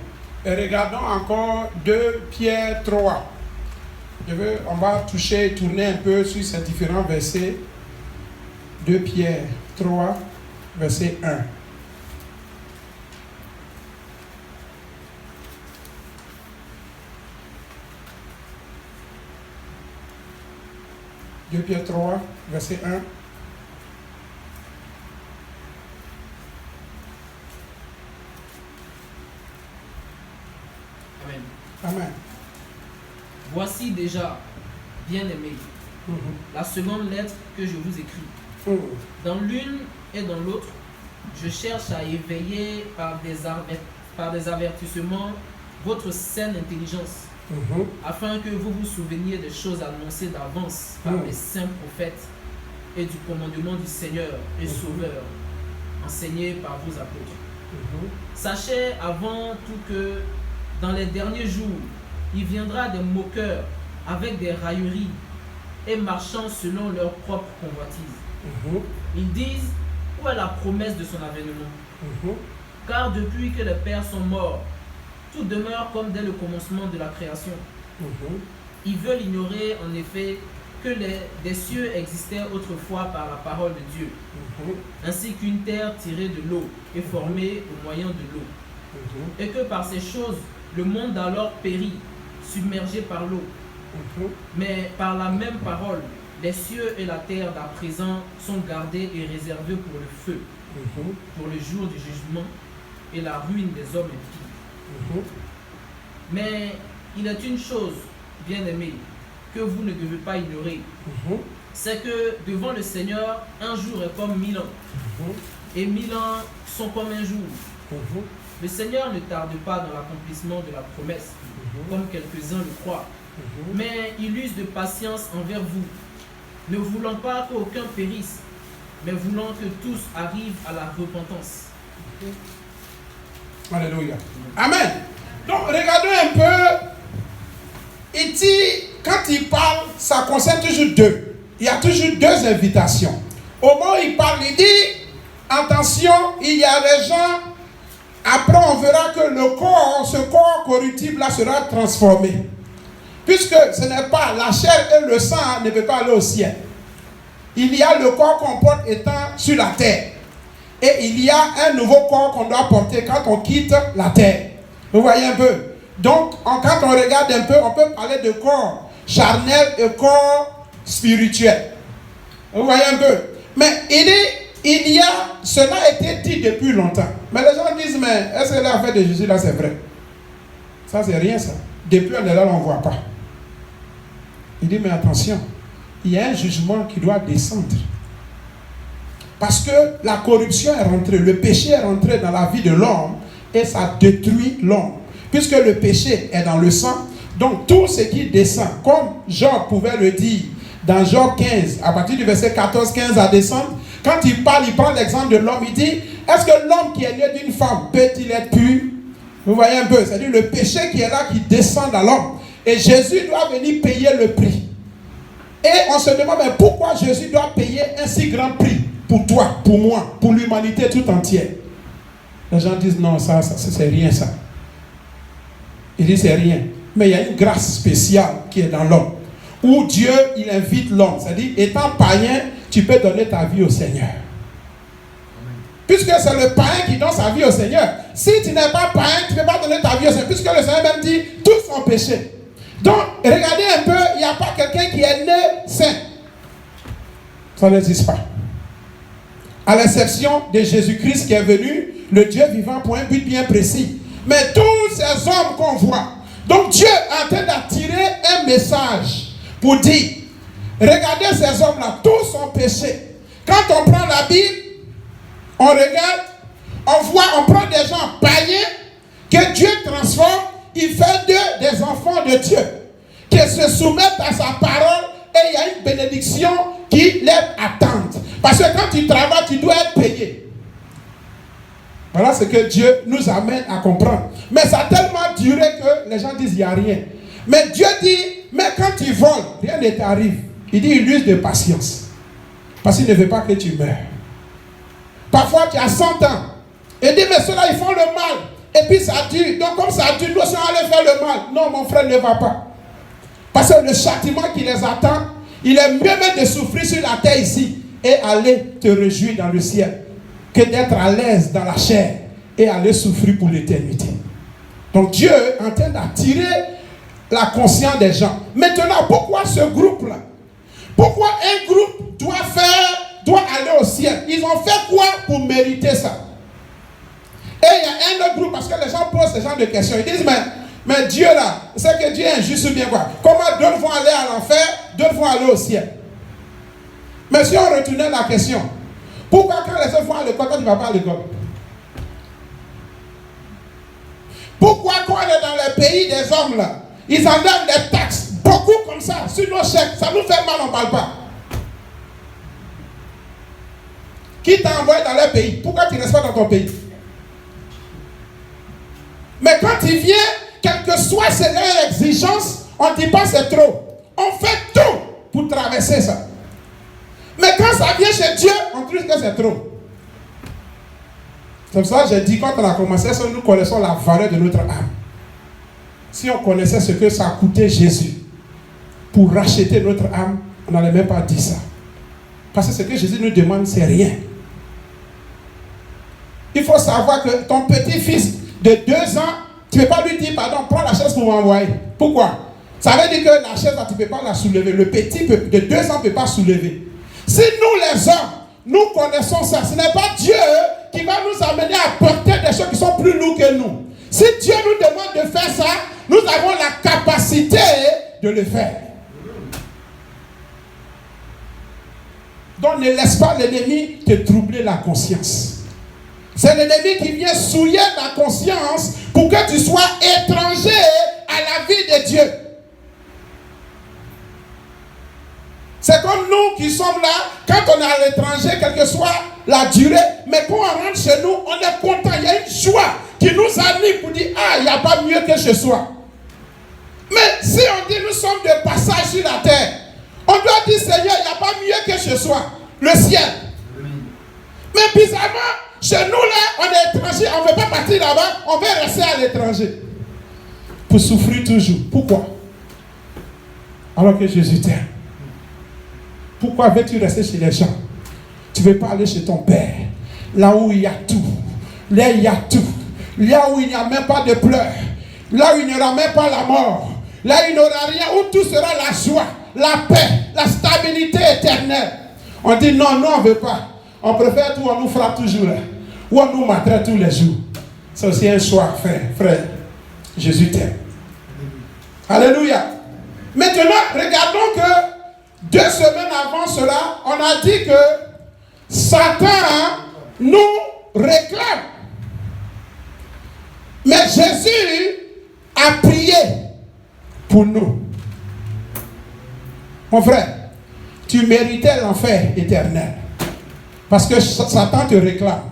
Et regardons encore 2 Pierre 3. On va toucher et tourner un peu sur ces différents versets. 2 Pierre 3, verset 1. Pierre 3, verset 1. Amen. Amen. Voici déjà, bien-aimés, la seconde lettre que je vous écris. Dans l'une et dans l'autre, je cherche à éveiller par des avertissements votre saine intelligence, afin que vous vous souveniez des choses annoncées d'avance par les saints prophètes et du commandement du Seigneur et Sauveur, enseigné par vos apôtres. Sachez avant tout que dans les derniers jours, il viendra des moqueurs avec des railleries et marchant selon leur propre convoitise. Ils disent, où est la promesse de son avènement? Car depuis que les pères sont morts, tout demeure comme dès le commencement de la création. Ils veulent ignorer en effet que des cieux existaient autrefois par la parole de Dieu, ainsi qu'une terre tirée de l'eau et formée au moyen de l'eau, et que par ces choses le monde alors périt, submergé par l'eau. Mais par la même parole, les cieux et la terre d'à présent sont gardés et réservés pour le feu, pour le jour du jugement et la ruine des hommes impies. Mais il est une chose, bien-aimés, que vous ne devez pas ignorer. C'est que devant le Seigneur, un jour est comme 1000 ans, et 1000 ans sont comme un jour. Le Seigneur ne tarde pas dans l'accomplissement de la promesse, comme quelques-uns le croient, mais il use de patience envers vous, ne voulant pas qu'aucun périsse, mais voulant que tous arrivent à la repentance. Alléluia. Amen. Donc, regardons un peu. Il dit, quand il parle, ça concerne toujours deux. Il y a toujours deux invitations. Au moment où il parle, il dit, attention, il y a des gens, après on verra que le corps, ce corps corruptible-là sera transformé. Puisque ce n'est pas la chair et le sang ne peuvent pas aller au ciel. Il y a le corps qu'on porte étant sur la terre. Et il y a un nouveau corps qu'on doit porter quand on quitte la terre. Vous voyez un peu? Donc, quand on regarde un peu, on peut parler de corps charnel et corps spirituel. Vous voyez un peu? Mais cela a été dit depuis longtemps. Mais les gens disent, mais est-ce que l'affaire de Jésus là c'est vrai? Ça c'est rien ça. Depuis on est là, on ne voit pas. Il dit, mais attention, il y a un jugement qui doit descendre. Parce que la corruption est rentrée, le péché est rentré dans la vie de l'homme et ça détruit l'homme. Puisque le péché est dans le sang, donc tout ce qui descend, comme Job pouvait le dire dans Job 15, à partir du verset 14-15 à descendre, quand il parle, il prend l'exemple de l'homme, il dit, est-ce que l'homme qui est né d'une femme peut-il être pur? Vous voyez un peu, c'est-à-dire le péché qui est là, qui descend dans l'homme. Et Jésus doit venir payer le prix. Et on se demande, mais pourquoi Jésus doit payer un si grand prix pour toi, pour moi, pour l'humanité tout entière? Les gens disent, non, ça c'est rien ça. Il dit, c'est rien. Mais il y a une grâce spéciale qui est dans l'homme. Où Dieu, il invite l'homme. C'est-à-dire, étant païen, tu peux donner ta vie au Seigneur. Puisque c'est le païen qui donne sa vie au Seigneur. Si tu n'es pas païen, tu ne peux pas donner ta vie au Seigneur. Puisque le Seigneur même dit, tous ont péché. Donc, regardez un peu, il n'y a pas quelqu'un qui est né saint. Ça n'existe pas. À l'exception de Jésus-Christ qui est venu, le Dieu vivant pour un but bien précis. Mais tous ces hommes qu'on voit, donc Dieu est en train d'attirer un message pour dire, regardez ces hommes-là, tous ont péché. Quand on prend la Bible, on regarde, on voit, on prend des gens païens que Dieu transforme, il fait d'eux des enfants de Dieu, qui se soumettent à sa parole et il y a une bénédiction qui les attend. Parce que quand tu travailles, tu dois être payé. Voilà ce que Dieu nous amène à comprendre. Mais ça a tellement duré que les gens disent il n'y a rien. Mais Dieu dit, mais quand tu voles, rien ne t'arrive. Il dit, il use de patience. Parce qu'il ne veut pas que tu meurs. Parfois tu as 100 ans. Il dit, mais ceux-là, ils font le mal. Et puis ça dure. Donc comme ça dure, nous, si on allait faire le mal. Non, mon frère ne va pas. Parce que le châtiment qui les attend, il est mieux même de souffrir sur la terre ici et aller te réjouir dans le ciel que d'être à l'aise dans la chair et aller souffrir pour l'éternité. Donc Dieu est en train d'attirer la conscience des gens. Maintenant, pourquoi ce groupe-là? Pourquoi un groupe doit aller au ciel? Ils ont fait quoi pour mériter ça? Et il y a un autre groupe, parce que les gens posent ce genre de questions. Ils disent, mais Dieu là, c'est que Dieu est injuste ou bien quoi? Comment d'autres vont aller à l'enfer, d'autres vont aller au ciel? Mais si on retournait la question, pourquoi quand les autres vont à l'école, toi tu ne vas pas à l'école? Pourquoi quand on est dans les pays des hommes là, ils en donnent des taxes, beaucoup comme ça, sur nos chèques, ça nous fait mal, on ne parle pas. qui t'a envoyé dans leur pays. Pourquoi tu ne restes pas dans ton pays? Mais quand il vient, quelle que soit ses exigences, on ne dit pas c'est trop. On fait tout pour traverser ça. Mais quand ça vient chez Dieu, on trouve que c'est trop. C'est pour ça que j'ai dit, quand on a commencé ça, nous connaissons la valeur de notre âme. Si on connaissait ce que ça a coûté Jésus pour racheter notre âme, on n'allait même pas dire ça. Parce que ce que Jésus nous demande, c'est rien. Il faut savoir que ton petit-fils de 2 ans, tu ne peux pas lui dire, pardon, prends la chaise pour m'envoyer. Pourquoi? Ça veut dire que la chaise, tu ne peux pas la soulever. Le petit de 2 ans ne peut pas soulever. Si nous, les hommes, nous connaissons ça, ce n'est pas Dieu qui va nous amener à porter des choses qui sont plus lourdes que nous. Si Dieu nous demande de faire ça, nous avons la capacité de le faire. Donc ne laisse pas l'ennemi te troubler la conscience. C'est l'ennemi qui vient souiller ta conscience pour que tu sois étranger à la vie de Dieu. C'est comme nous qui sommes là, quand on est à l'étranger, quelle que soit la durée, mais quand on rentre chez nous, on est content. Il y a une joie qui nous anime pour dire, ah, il n'y a pas mieux que chez soi. Mais si on dit nous sommes de passage sur la terre, on doit dire, Seigneur, il n'y a pas mieux que chez soi, le ciel. Mais bizarrement, chez nous là, on est étranger, on ne veut pas partir là-bas, on veut rester à l'étranger. Pour souffrir toujours. Pourquoi? Alors que Jésus t'aime. Pourquoi veux-tu rester chez les gens? Tu ne veux pas aller chez ton Père, là où il y a tout. Là où il y a tout. Là où il n'y a même pas de pleurs. Là où il n'y aura même pas la mort. Là où il n'y aura rien, où tout sera la joie, la paix, la stabilité éternelle. On dit non, non, on ne veut pas. On préfère tout, on nous frappe toujours. Ou on nous maltraite tous les jours. C'est aussi un choix, frère. Jésus t'aime. Alléluia. Maintenant, regardons que 2 semaines avant cela, on a dit que Satan nous réclame. Mais Jésus a prié pour nous. Mon frère, tu méritais l'enfer éternel. Parce que Satan te réclame.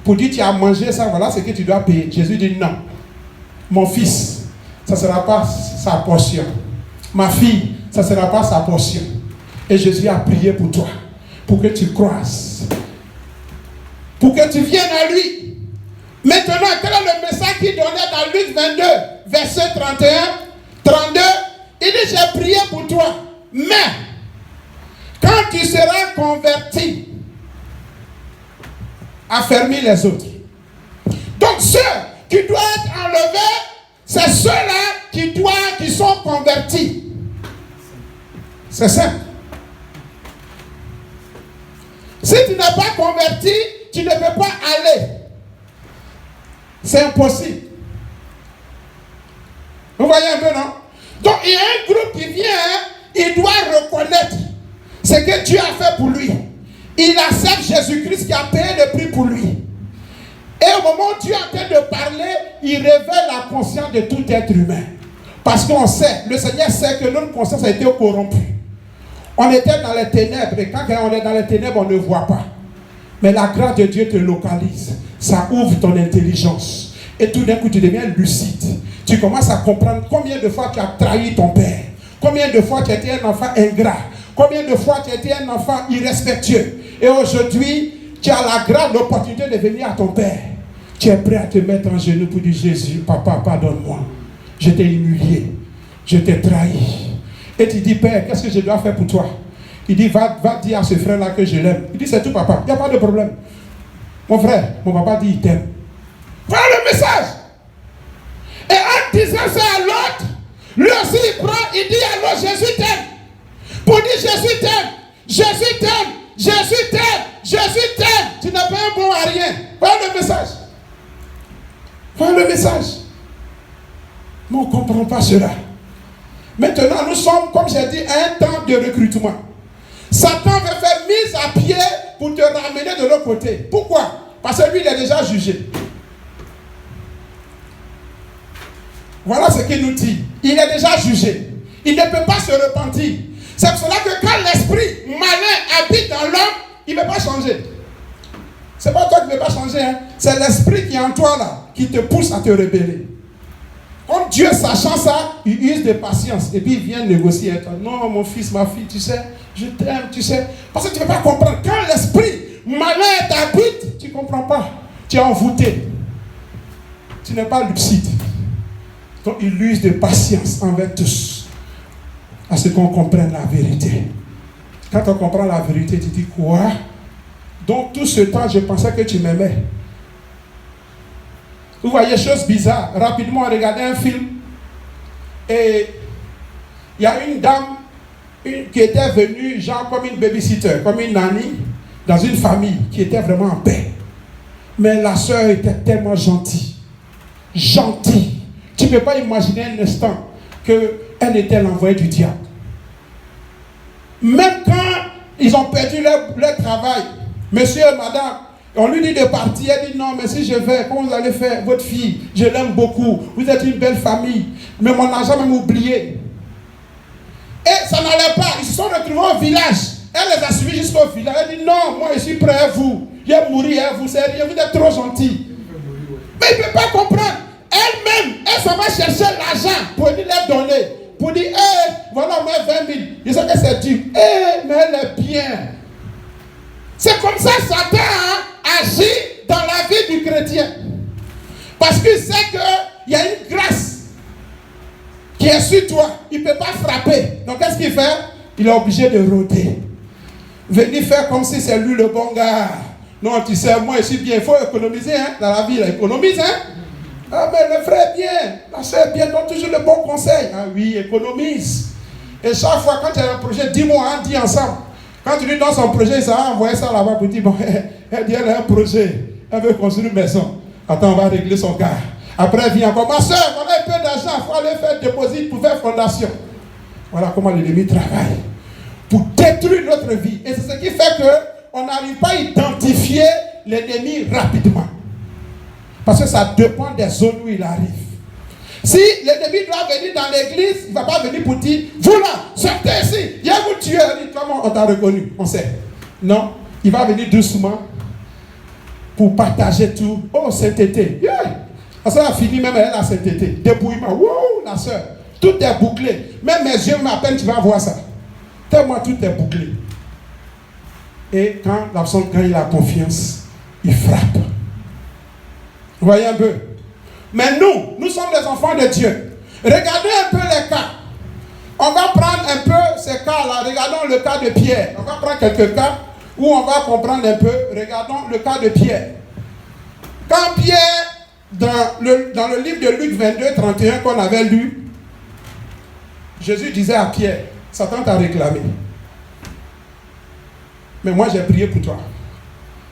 Pour dire tu as mangé ça, voilà ce que tu dois payer. Jésus dit non. Mon fils, ça ne sera pas sa portion. Ma fille, ça ne sera pas sa portion. Et Jésus a prié pour toi. Pour que tu croises. Pour que tu viennes à lui. Maintenant, quel est le message qu'il donnait dans Luc 22, verset 31, 32? Il dit, j'ai prié pour toi. Mais, quand tu seras converti, affermis les autres. Donc, ceux qui doivent être enlevés, c'est ceux-là qui sont convertis. C'est simple. Si tu n'es pas converti, tu ne peux pas aller. C'est impossible. Vous voyez un peu, non? Donc, il y a un groupe qui vient, il doit reconnaître ce que Dieu a fait pour lui. Il accepte Jésus-Christ qui a payé le prix pour lui. Et au moment où Dieu est en train de parler, il révèle la conscience de tout être humain. Parce qu'on sait, le Seigneur sait que notre conscience a été corrompue. On était dans les ténèbres, et quand on est dans les ténèbres, on ne voit pas. Mais la grâce de Dieu te localise. Ça ouvre ton intelligence. Et tout d'un coup, tu deviens lucide. Tu commences à comprendre combien de fois tu as trahi ton père. Combien de fois tu as été un enfant ingrat. Combien de fois tu as été un enfant irrespectueux. Et aujourd'hui, tu as la grâce, l'opportunité de venir à ton père. Tu es prêt à te mettre en genoux pour dire, Jésus, papa, pardonne-moi. Je t'ai humilié. Je t'ai trahi. Et tu dis, Père, qu'est-ce que je dois faire pour toi? Il dit, va dire à ce frère-là que je l'aime. Il dit, c'est tout, papa. Il n'y a pas de problème. Mon frère, mon papa dit, il t'aime. Voilà le message. Et en disant ça à l'autre, lui aussi il prend, il dit, alors Jésus t'aime. Pour dire, Jésus t'aime. Jésus t'aime. Jésus t'aime. Jésus t'aime. Tu n'es pas un bon à rien. Voilà le message. Voilà le message. Mais on ne comprend pas cela. Maintenant, nous sommes, comme j'ai dit, à un temps de recrutement. Satan veut faire mise à pied pour te ramener de l'autre côté. Pourquoi? Parce que lui, il est déjà jugé. Voilà ce qu'il nous dit. Il est déjà jugé. Il ne peut pas se repentir. C'est pour cela que quand l'esprit malin habite dans l'homme, il ne peut pas changer. tu ne veux pas changer. Hein. C'est l'esprit qui est en toi là, qui te pousse à te rebeller. Comme Dieu, sachant ça, il use de patience. Et puis il vient négocier avec toi. Non, mon fils, ma fille, tu sais, je t'aime, tu sais. Parce que tu ne peux pas comprendre. Quand l'esprit malin t'habite, tu ne comprends pas. Tu es envoûté. Tu n'es pas lucide. Donc il use de patience envers tous. À ce qu'on comprenne la vérité. Quand on comprend la vérité, tu dis quoi? Donc tout ce temps, je pensais que tu m'aimais. Vous voyez, chose bizarre. Rapidement, on regardait un film. Et il y a une dame qui était venue, genre comme une babysitter, comme une nanny, dans une famille qui était vraiment en paix. Mais la sœur était tellement gentille. Gentille. Tu ne peux pas imaginer un instant qu'elle était l'envoyée du diable. Même quand ils ont perdu leur travail, monsieur et madame, on lui dit de partir, elle dit non, mais si je vais, comment vous allez faire? Votre fille, je l'aime beaucoup, vous êtes une belle famille, mais mon argent m'a oublié. Et ça n'allait pas, ils se sont retrouvés au village. Elle les a suivis jusqu'au village. Elle dit non, moi je suis prêt à vous, je vais mourir à vous, c'est rien, vous êtes trop gentil. Mais il ne peut pas comprendre. Elle-même, elle s'en va chercher l'argent pour lui les donner. Pour dire, voilà, moi 20 000. Je sais que c'est dur. Mais elle est bien. C'est comme ça que Satan agit dans la vie du chrétien. Parce qu'il sait qu'il y a une grâce qui est sur toi. Il ne peut pas frapper. Donc qu'est-ce qu'il fait? Il est obligé de rôder. Venir faire comme si c'est lui le bon gars. Non, tu sais, moi je suis bien. Il faut économiser dans la vie. Économise, Ah, mais le frère est bien, la soeur est bien, donne toujours le bon conseil. Ah oui, économise. Et chaque fois, quand tu as un projet, dis-moi, dis ensemble. Quand tu lui donnes son projet, ça va envoyer ça là-bas pour dire, bon, elle dit, elle a un projet, elle veut construire une maison. Attends, on va régler son cas. Après, elle vient encore, ma soeur, on a un peu d'argent, il faut aller faire dépôt pour faire fondation. Voilà comment l'ennemi travaille. Pour détruire notre vie. Et c'est ce qui fait qu'on n'arrive pas à identifier l'ennemi rapidement. Parce que ça dépend des zones où il arrive. Si l'ennemi doit venir dans l'église, il ne va pas venir pour dire, vous là, sortez ici, viens vous tuer. Comment on t'a reconnu? On sait. Non, il va venir doucement pour partager tout. Oh, sainteté. Yeah. Ça a fini même elle la sainteté. Débrouillement. Wow, la soeur. Tout est bouclé. Même mes yeux m'appellent, tu vas voir ça. Tellement tout est bouclé. Et quand il a confiance, il frappe. Vous voyez un peu? Mais nous sommes des enfants de Dieu. Regardez un peu les cas. On va prendre un peu ces cas-là. Regardons le cas de Pierre. On va prendre quelques cas où on va comprendre un peu. Regardons le cas de Pierre. Quand Pierre, dans le livre de Luc 22, 31 qu'on avait lu, Jésus disait à Pierre, Satan t'a réclamé. Mais moi j'ai prié pour toi.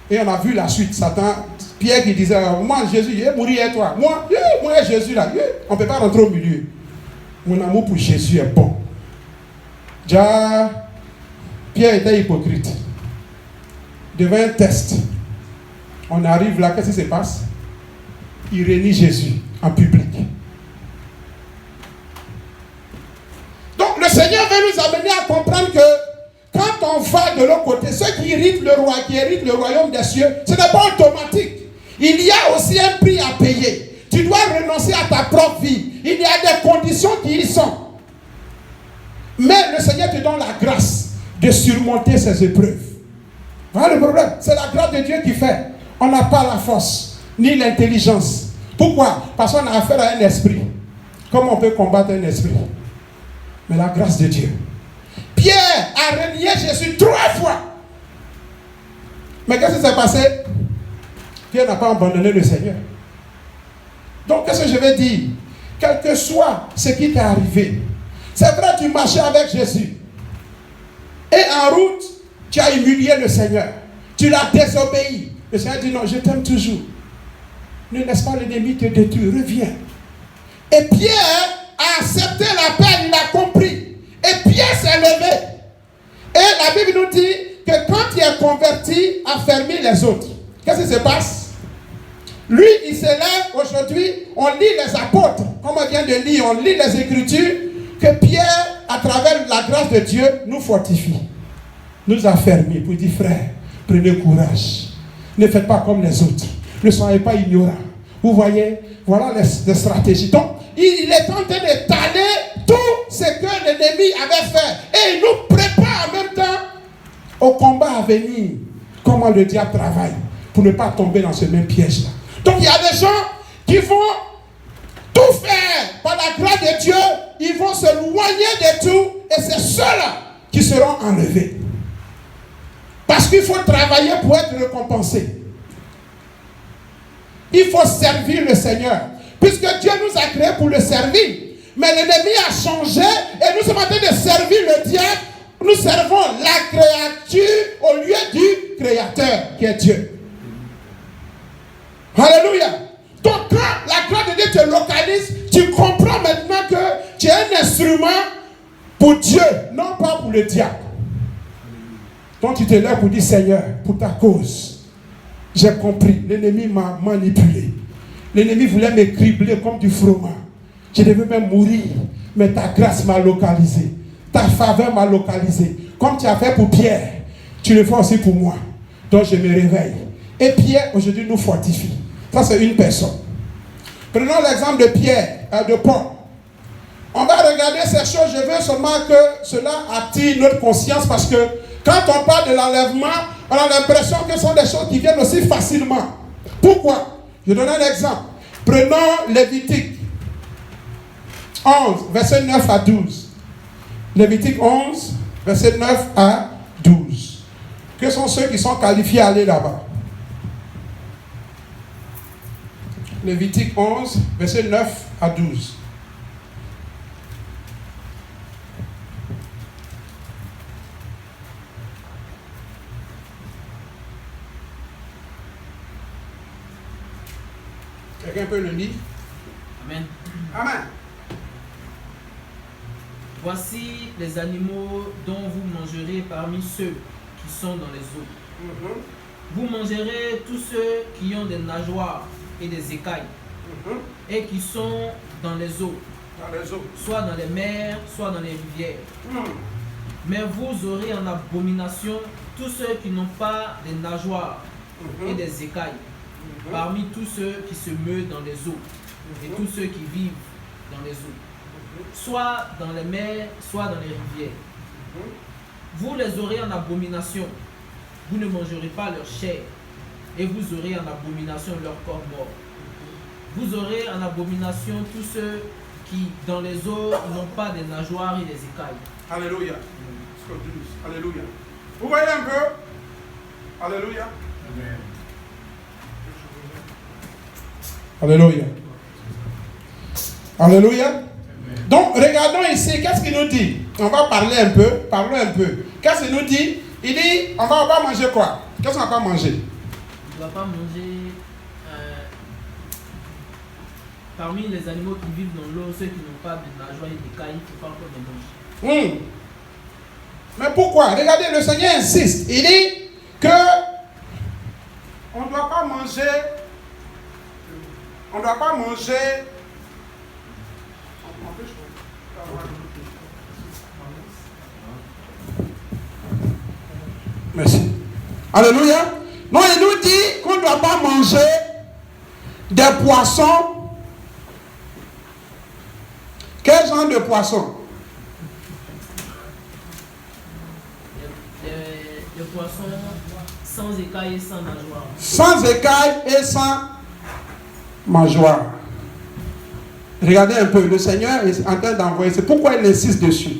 Et on a vu la suite. Satan, Pierre qui disait, moi Jésus, il est mourir et toi. Moi Jésus là, on ne peut pas rentrer au milieu. Mon amour pour Jésus est bon. Déjà, Pierre était hypocrite. Devant un test, on arrive là, qu'est-ce qui se passe? Il renie Jésus en public. Donc le Seigneur veut nous amener à comprendre que quand on va de l'autre côté, ceux qui héritent le roi, qui héritent le royaume des cieux, ce n'est pas automatique. Il y a aussi un prix à payer. Tu dois renoncer à ta propre vie. Il y a des conditions qui y sont. Mais le Seigneur te donne la grâce de surmonter ces épreuves. Voilà le problème. C'est la grâce de Dieu qui fait. On n'a pas la force, ni l'intelligence. Pourquoi? Parce qu'on a affaire à un esprit. Comment on peut combattre un esprit? Mais la grâce de Dieu. Pierre a renié Jésus 3 fois. Mais qu'est-ce qui s'est passé? Pierre n'a pas abandonné le Seigneur. Donc qu'est-ce que je vais dire? Quel que soit ce qui t'est arrivé, c'est vrai, tu marchais avec Jésus. Et en route, tu as humilié le Seigneur. Tu l'as désobéi. Le Seigneur dit non, je t'aime toujours. Ne laisse pas l'ennemi te détruire. Reviens. Et Pierre a accepté la peine, il a compris. Et Pierre s'est levé. Et la Bible nous dit que quand il est converti, a fermé les autres. Qu'est-ce qui se passe? Lui, il se lève aujourd'hui, on lit les apôtres, comme on vient de lire, on lit les Écritures, que Pierre, à travers la grâce de Dieu, nous fortifie, nous a fermés pour dire, frère, prenez courage. Ne faites pas comme les autres. Ne soyez pas ignorants. Vous voyez, voilà les stratégies. Donc, il est en train d'étaler tout ce que l'ennemi avait fait. Et il nous prépare en même temps au combat à venir. Comment le diable travaille pour ne pas tomber dans ce même piège-là. Donc, il y a des gens qui vont tout faire par la grâce de Dieu. Ils vont se loigner de tout. Et c'est ceux-là qui seront enlevés. Parce qu'il faut travailler pour être récompensé. Il faut servir le Seigneur. Puisque Dieu nous a créés pour le servir. Mais l'ennemi a changé et nous sommes en train de servir le diable. Nous servons la créature au lieu du Créateur qui est Dieu. Alléluia. Donc quand la grâce de Dieu te localise, tu comprends maintenant que tu es un instrument pour Dieu, non pas pour le diable. Donc tu te lèves pour dire Seigneur, pour ta cause, j'ai compris, l'ennemi m'a manipulé. L'ennemi voulait me cribler comme du fromage. Je devais même mourir, mais ta grâce m'a localisé. Ta faveur m'a localisé. Comme tu as fait pour Pierre, tu le fais aussi pour moi. Donc je me réveille. Et Pierre aujourd'hui nous fortifie. Ça c'est une personne. Prenons l'exemple de Pierre, de Paul. On va regarder ces choses. Je veux seulement que cela attire notre conscience parce que quand on parle de l'enlèvement, on a l'impression que ce sont des choses qui viennent aussi facilement. Pourquoi? Je donne un exemple. Prenons Lévitique 11, verset 9 à 12. Lévitique 11, verset 9 à 12. Que sont ceux qui sont qualifiés à aller là-bas? Lévitique 11, verset 9 à 12. Quelqu'un peut le lire? Amen. Amen. Voici les animaux dont vous mangerez parmi ceux qui sont dans les eaux. Vous mangerez tous ceux qui ont des nageoires et des écailles et qui sont dans les eaux, soit dans les mers, soit dans les rivières. Mais vous aurez en abomination tous ceux qui n'ont pas des nageoires et des écailles, parmi tous ceux qui se meuvent dans les eaux et tous ceux qui vivent dans les eaux, soit dans les mers, soit dans les rivières. Vous les aurez en abomination. Vous ne mangerez pas leur chair, et vous aurez en abomination leur corps mort. Vous aurez en abomination tous ceux qui, dans les eaux, n'ont pas des nageoires et des écailles. Alléluia. Alléluia. Vous voyez un peu? Alléluia. Alléluia. Alléluia. Donc, regardons ici, qu'est-ce qu'il nous dit? On va parler un peu, parlons un peu. Qu'est-ce qu'il nous dit? Il dit, on va pas manger quoi? Qu'est-ce qu'on va pas manger? On ne va pas manger parmi les animaux qui vivent dans l'eau, ceux qui n'ont pas de nageoires et d'écailles, il ne faut pas encore les manger. Mais pourquoi? Regardez, le Seigneur insiste. Il dit que on ne doit pas manger. On ne doit pas manger. Merci. Alléluia. Non, il nous dit qu'on ne doit pas manger des poissons. Quel genre de poisson? Les poissons sans écailles et sans nageoires. Sans écailles et sans nageoires. Regardez un peu, le Seigneur est en train d'envoyer. C'est pourquoi il insiste dessus.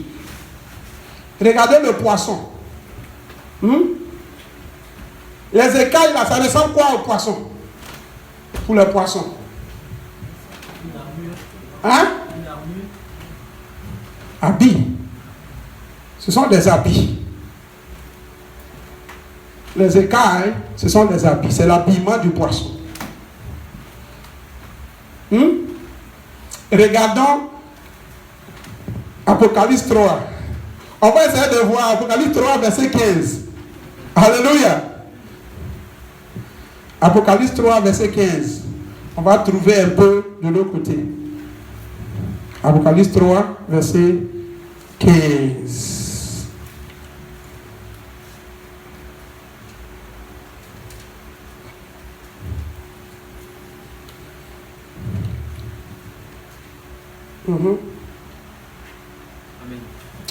Regardez le poisson. Les écailles là, ça ressemble quoi au poisson? Pour le poisson. Une armure. Hein? Une armure. Habits. Ce sont des habits. Les écailles, ce sont des habits. C'est l'habillement du poisson. Regardons Apocalypse 3. On va essayer de voir Apocalypse 3, verset 15. Alléluia. Apocalypse 3, verset 15. On va trouver un peu de l'autre côté. Apocalypse 3, verset 15. Mhm. Amen.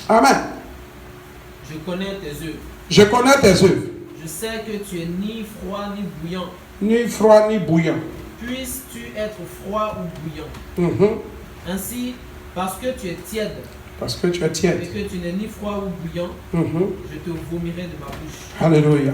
Amen. Je connais tes œuvres. Je connais tes œuvres. Je sais que tu es ni froid ni bouillant. Ni froid ni bouillant. Puisses-tu être froid ou bouillant. Mhm. Ainsi, parce que tu es tiède Parce que tu es tiède. et que tu n'es ni froid ou bouillant, Mhm. je te vomirai de ma bouche. Alléluia.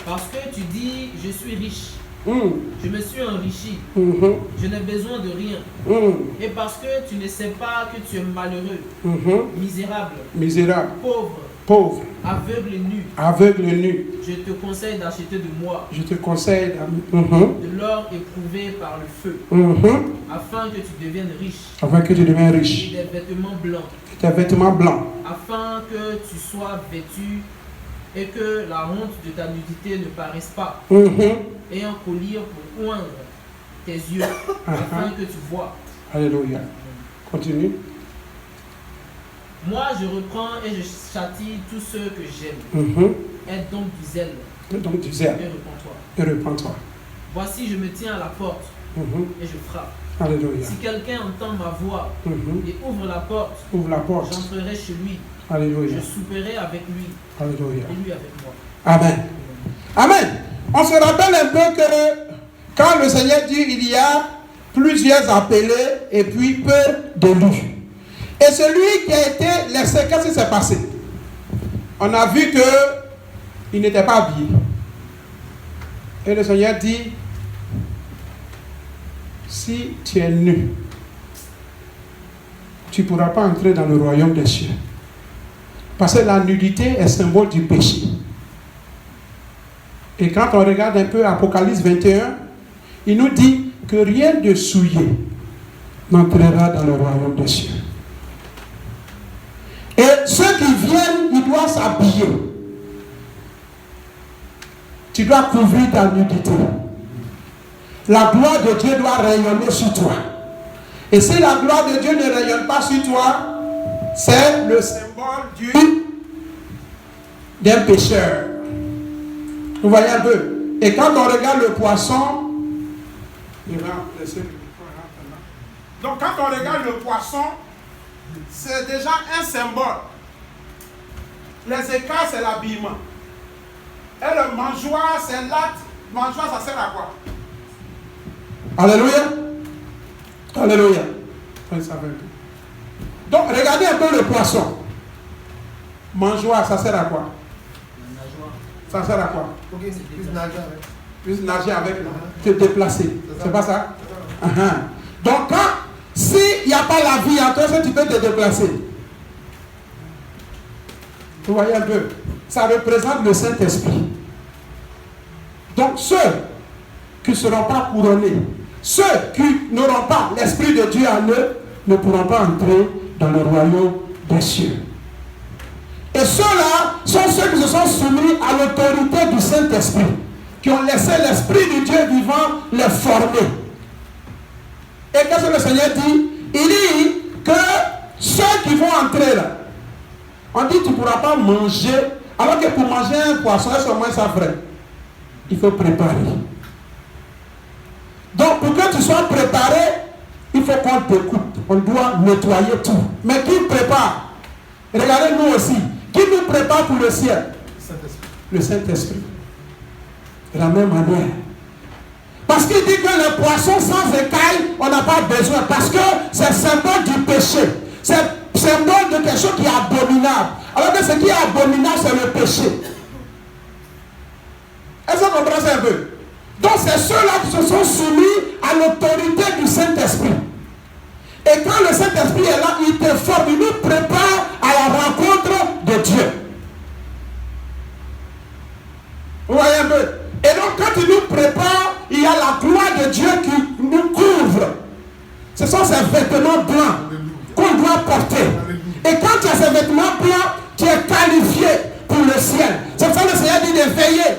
Parce que tu dis, je suis riche, Mhm. je me suis enrichi, Mhm. je n'ai besoin de rien. Mhm. Et parce que tu ne sais pas que tu es malheureux, Mhm. misérable, Misérable, pauvre, pauvre, aveugle et nu, aveugle, nu. je te conseille d'acheter de moi Je te conseille mhm. de l'or éprouvé par le feu, Mhm. afin que tu deviennes riche, Afin que tu deviennes et riche. des vêtements blancs, Tes vêtements blancs. afin que tu sois vêtu et que la honte de ta nudité ne paraisse pas, Mhm. et un collier pour oindre tes yeux, afin que tu vois. Alléluia. Continue. Moi, je reprends et je châtie tous ceux que j'aime. Mhm. Aie donc du zèle Donc tu et sais, repens-toi. et repends-toi. Voici, je me tiens à la porte Mhm. et je frappe. Alléluia. Si quelqu'un entend ma voix Mhm. et ouvre la porte, Ouvre la porte. j'entrerai chez lui. Alléluia. Je souperai avec lui Alléluia. et lui avec moi. Amen. Amen. On se rappelle un peu que quand le Seigneur dit il y a plusieurs appelés et puis peu d'élus. Et celui qui a été laissé, qu'est-ce qui s'est passé? On a vu que il n'était pas habillé. Et le Seigneur dit, si tu es nu, tu ne pourras pas entrer dans le royaume des cieux. Parce que la nudité est symbole du péché. Et quand on regarde un peu Apocalypse 21, il nous dit que rien de souillé n'entrera dans le royaume des cieux. Et ceux qui viennent, ils doivent s'habiller. Tu dois couvrir ta nudité. La gloire de Dieu doit rayonner sur toi. Et si la gloire de Dieu ne rayonne pas sur toi, c'est le symbole d'un pécheur. Vous voyez un peu. Et quand on regarde le poisson, donc quand on regarde le poisson, c'est déjà un symbole. Les écailles, c'est l'habillement. Et le mangeoire, c'est l'acte. Mangeoire, ça sert à quoi? Alléluia. Alléluia. Donc, regardez un peu le poisson. Mangeoire, ça sert à quoi? Ça sert à quoi? Plus nager avec, te déplacer. C'est pas ça? Donc, s'il n'y a pas la vie en toi, tu peux te déplacer. Vous voyez un peu? Ça représente le Saint-Esprit. Donc, ceux qui ne seront pas couronnés, ceux qui n'auront pas l'Esprit de Dieu en eux, ne pourront pas entrer dans le royaume des cieux. Et ceux-là sont ceux qui se sont soumis à l'autorité du Saint-Esprit, qui ont laissé l'Esprit du Dieu vivant les former. Et qu'est-ce que le Seigneur dit? Il dit que ceux qui vont entrer là, on dit tu ne pourras pas manger, alors que pour manger un poisson, est-ce au moins ça frais? Il faut préparer. Donc pour que tu sois préparé, il faut qu'on te coupe. On doit nettoyer tout. Mais qui prépare? Regardez nous aussi. Qui nous prépare pour le ciel? Le Saint-Esprit. De la même manière. Parce qu'il dit que le poisson sans écailles, on n'a pas besoin. Parce que c'est symbole du péché. C'est symbole de quelque chose qui est abominable. Alors que ce qui est abominable, c'est le péché. Est-ce que vous comprenez ça un peu? Donc c'est ceux-là qui se sont soumis à l'autorité du Saint-Esprit. Et quand le Saint-Esprit est là, il te forme, il nous prépare à la rencontre de Dieu. Vous voyez un peu? Et donc quand il nous prépare, il y a la gloire de Dieu qui nous couvre. Ce sont ces vêtements blancs qu'on doit porter. Et quand tu as ces vêtements blancs, tu es qualifié pour le ciel. C'est pour ça que le Seigneur dit de veiller.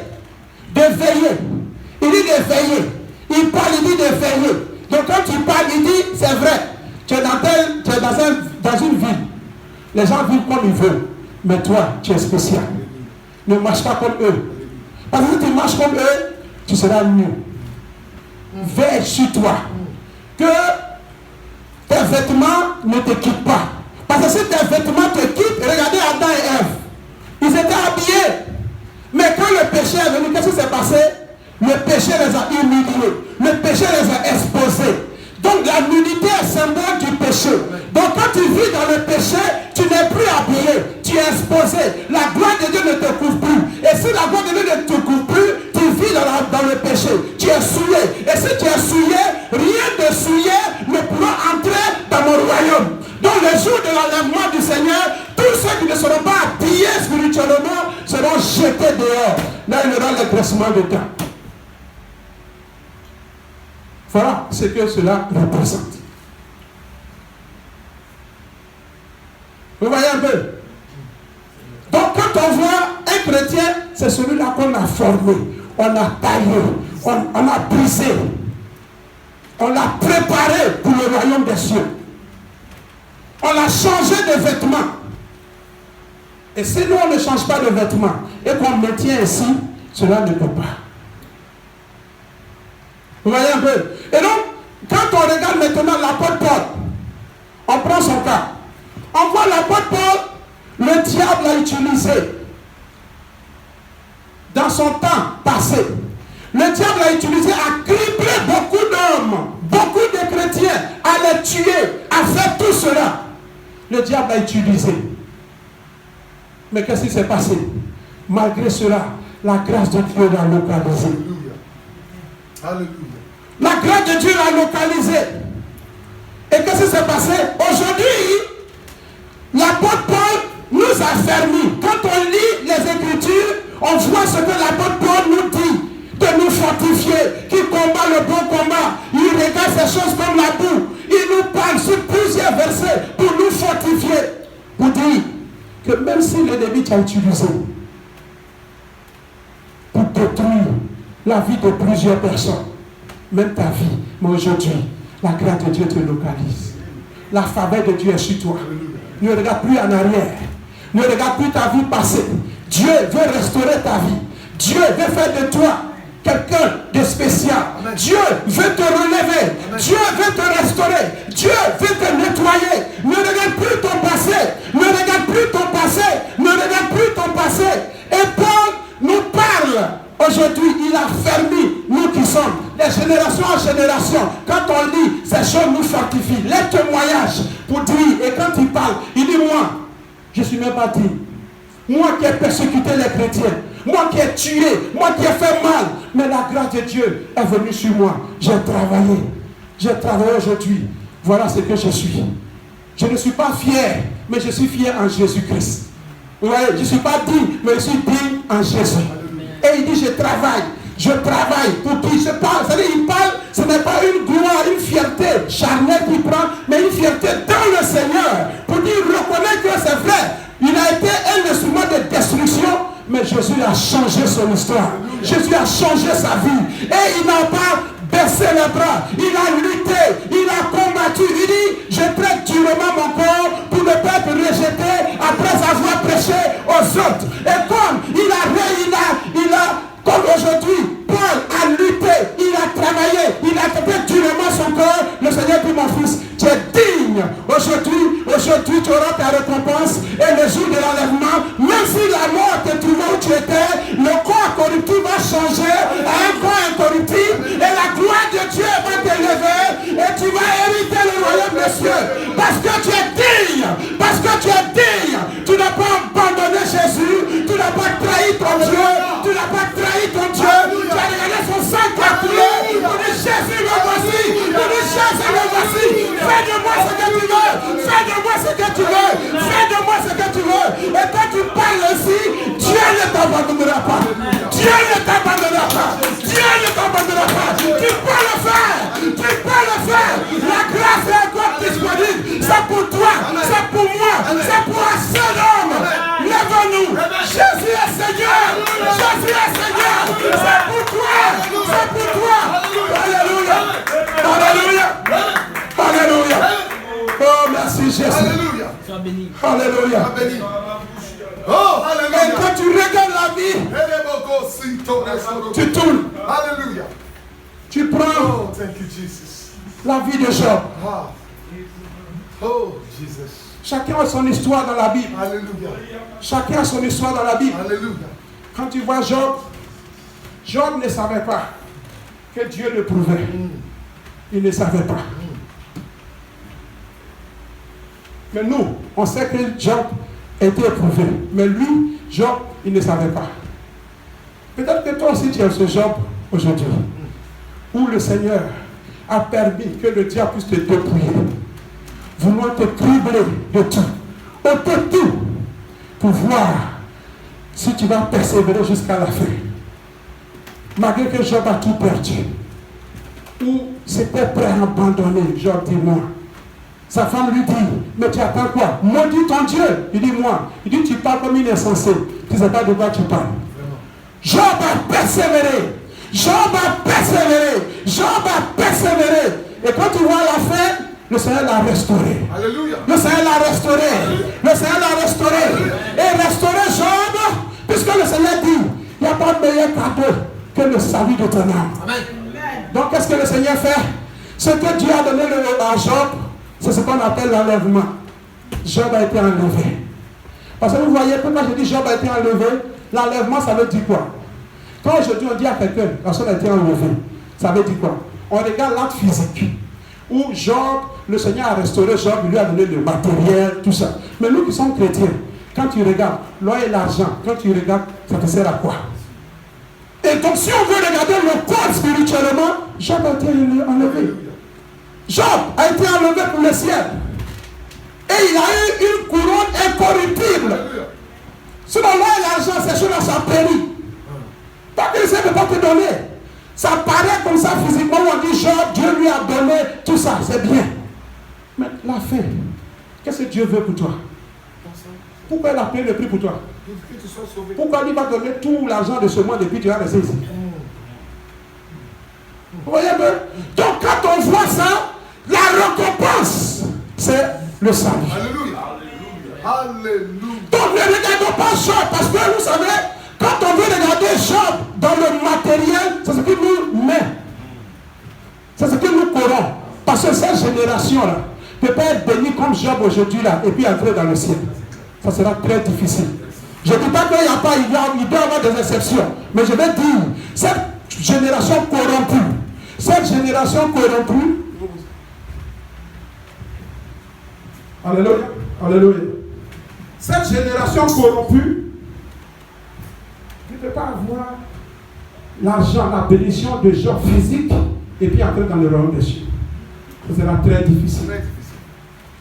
De veiller. Il dit de veiller. Il parle, il dit de veiller. Donc quand tu parles, il dit, c'est vrai. Tu es dans une ville. Les gens vivent comme ils veulent. Mais toi, tu es spécial. Ne marche pas comme eux. Parce que si tu marches comme eux, tu seras mieux. Veille sur toi. Que tes vêtements ne te quittent pas. Parce que si tes vêtements te quittent, regardez Adam et Ève. Ils étaient habillés. Mais quand le péché est venu, qu'est-ce qui s'est passé? Le péché les a humiliés. Le péché les a exposés. Donc la nudité est symbole du péché. Donc quand tu vis dans le péché, tu n'es plus habillé, tu es exposé. La gloire de Dieu ne te couvre plus. Et si la gloire de Dieu ne te couvre plus, tu vis dans le péché. Tu es souillé. Et si tu es souillé, rien de souillé ne pourra entrer dans mon royaume. Donc le jour de l'enlèvement du Seigneur, tous ceux qui ne seront pas habillés spirituellement seront jetés dehors. Là, il y aura le graissement de temps. Voilà ce que cela représente. Vous voyez un peu? Donc quand on voit un chrétien, c'est celui-là qu'on a formé, on a taillé, on a brisé, on l'a préparé pour le royaume des cieux. On l'a changé de vêtements. Et si nous on ne change pas de vêtements et qu'on maintient ici, cela ne peut pas. Vous voyez un peu? Et donc, quand on regarde maintenant l'apôtre Paul, on prend son cas. On voit l'apôtre Paul, le diable l'a utilisé dans son temps passé. Le diable l'a utilisé à cribler beaucoup d'hommes, beaucoup de chrétiens, à les tuer, à faire tout cela. Le diable l'a utilisé. Mais qu'est-ce qui s'est passé? Malgré cela, la grâce de Dieu l'a localisé. Alléluia. La grâce de Dieu l'a localisé. Et qu'est-ce qui s'est passé? Aujourd'hui, l'apôtre Paul nous a fermis. Quand on lit les Écritures, on voit ce que l'apôtre Paul nous dit, de nous fortifier, qui combat le bon combat. Il regarde ces choses comme la boue. Il nous parle sur plusieurs versets pour nous fortifier. Pour dire que même si l'ennemi t'a utilisé pour détruire la vie de plusieurs personnes, même ta vie, mais aujourd'hui, la grâce de Dieu te localise. La faveur de Dieu est sur toi. Ne regarde plus en arrière. Ne regarde plus ta vie passée. Dieu veut restaurer ta vie. Dieu veut faire de toi quelqu'un de spécial. Amen. Dieu veut te relever. Amen. Dieu veut te restaurer. Dieu veut te nettoyer. Ne regarde plus ton passé. Ne regarde plus ton passé. Ne regarde plus ton passé. Et Paul nous parle. Aujourd'hui, il a fermé nous qui sommes, les générations en génération. Quand on lit, ces choses nous fortifient. Les témoignages pour dire, et quand il parle, il dit, moi, je ne suis même pas dit. Moi qui ai persécuté les chrétiens, moi qui ai tué, moi qui ai fait mal, mais la grâce de Dieu est venue sur moi. J'ai travaillé aujourd'hui. Voilà ce que je suis. Je ne suis pas fier, mais je suis fier en Jésus-Christ. Vous voyez, je ne suis pas digne, mais je suis digne en Jésus. Et il dit, je travaille pour qui je parle. C'est-à-dire, il parle, ce n'est pas une gloire, une fierté charnelle qu'il prend, mais une fierté dans le Seigneur. Pour dire, reconnaître que c'est vrai. Il a été un instrument de destruction, mais Jésus a changé son histoire. Jésus a changé sa vie. Et il n'a pas baissé les bras. Il a lutté, il a combattu. Il dit, je traite durement mon corps pour ne pas être rejeté après avoir prêché aux autres. Et comme comme aujourd'hui, Paul a lutté, il a travaillé, il a traité durement son corps. Le Seigneur dit, mon fils, tu es digne. Aujourd'hui, tu auras ta récompense. Et le jour de l'enlèvement, même si la mort te trouvait où tu étais, le corps corruptible va changer à un corps incorruptible. Et la gloire de Dieu va t'élever. Et tu vas hériter le royaume des cieux. Parce que tu es digne. Parce que tu es digne. Tu n'as pas abandonné Jésus. Tu n'as pas trahi ton Dieu. Tu n'as pas trahi ton Dieu. Tu as regardé son sang qui a coulé. Pour dire, Jésus me voici. Pour dire, Jésus me voici. Fais de moi ce que tu veux. Fais de moi ce que tu veux. Fais de moi ce que tu veux. Et quand tu parles aussi, Dieu ne t'abandonnera pas. Dieu ne t'abandonnera pas. Dieu ne t'abandonnera pas. Tu peux le faire. Tu peux le faire. La grâce est encore disponible. C'est pour toi. C'est pour moi. C'est pour un seul homme. Lève-nous. Jésus est Seigneur. Jésus est Seigneur. C'est pour toi. C'est pour toi. Alléluia. Alléluia. Alléluia. Oh, merci Jésus. Alléluia. Sois béni. Alléluia. Oh, alléluia. Et quand tu regardes la vie, tu tournes. Alléluia. Tu prends Oh, thank you, Jesus. la vie de Job. Ah, Oh, Jesus. Chacun a son histoire dans la Bible. Alléluia. Chacun a son histoire dans la Bible. Alléluia. Quand tu vois Job, Job ne savait pas que Dieu le prouvait. Il ne savait pas. Mais nous, on sait que Job était éprouvé. Mais lui, Job, il ne savait pas. Peut-être que toi aussi tu es ce Job aujourd'hui, où le Seigneur a permis que le diable puisse te dépouiller, vouloir te cribler de tout, ôter tout, pour voir si tu vas persévérer jusqu'à la fin. Malgré que Job a tout perdu, ou c'était prêt à abandonner, Job dit moi. Sa femme lui dit, mais tu attends quoi? Maudis ton Dieu. Il dit moi. Il dit tu parles comme il est insensé. Tu ne sais pas de quoi tu parles. Job a persévéré. Job a persévéré. Job a persévéré. Et quand tu vois la fin, le Seigneur l'a restauré. Alléluia. Le Seigneur l'a restauré. Le Seigneur l'a restauré. Et restauré Job, puisque le Seigneur dit, il n'y a pas de meilleur cadeau que le salut de ton âme. Amen. Donc qu'est-ce que le Seigneur fait? Ce que Dieu a donné à Job, c'est ce qu'on appelle l'enlèvement. Job a été enlevé. Parce que vous voyez, pourquoi je dis Job a été enlevé? L'enlèvement, ça veut dire quoi? Quand aujourd'hui on dit à quelqu'un, la personne a été enlevée, ça veut dire quoi? On regarde l'acte physique. Où Job, le Seigneur a restauré Job, il lui a donné le matériel, tout ça. Mais nous qui sommes chrétiens, quand tu regardes l'or et l'argent, quand tu regardes, ça te sert à quoi? Et donc si on veut regarder le corps spirituellement, Job a été enlevé. Job a été enlevé pour le ciel. Et il a eu une couronne incorruptible. Sinon, l'or et l'argent, ces choses-là, ça périt. Pas que le Seigneur ne peut pas te donner. Ça paraît comme ça physiquement. On dit Job, Dieu lui a donné tout ça, c'est bien. Mais la fin, qu'est-ce que Dieu veut pour toi? Pourquoi il a payé le prix pour toi? Pourquoi il va donner tout l'argent de ce monde et puis tu vas rester ici? Vous voyez un peu? Donc quand on voit ça, la récompense, c'est le salut. Alléluia. Alléluia. Donc ne regardons pas Job, parce que vous savez, quand on veut regarder Job dans le matériel, c'est ce qui nous met. C'est ce qui nous corrompt. Parce que cette génération-là ne peut pas être bénie comme Job aujourd'hui là, et puis entrer dans le ciel. Ça sera très difficile. Je ne dis pas qu'il n'y a pas, il doit y avoir des exceptions. Mais je vais dire, cette génération corrompue, alléluia, alléluia. Cette génération corrompue ne peut pas avoir l'argent, la bénédiction de Job physique et puis entrer dans le royaume des cieux. Ce sera très difficile.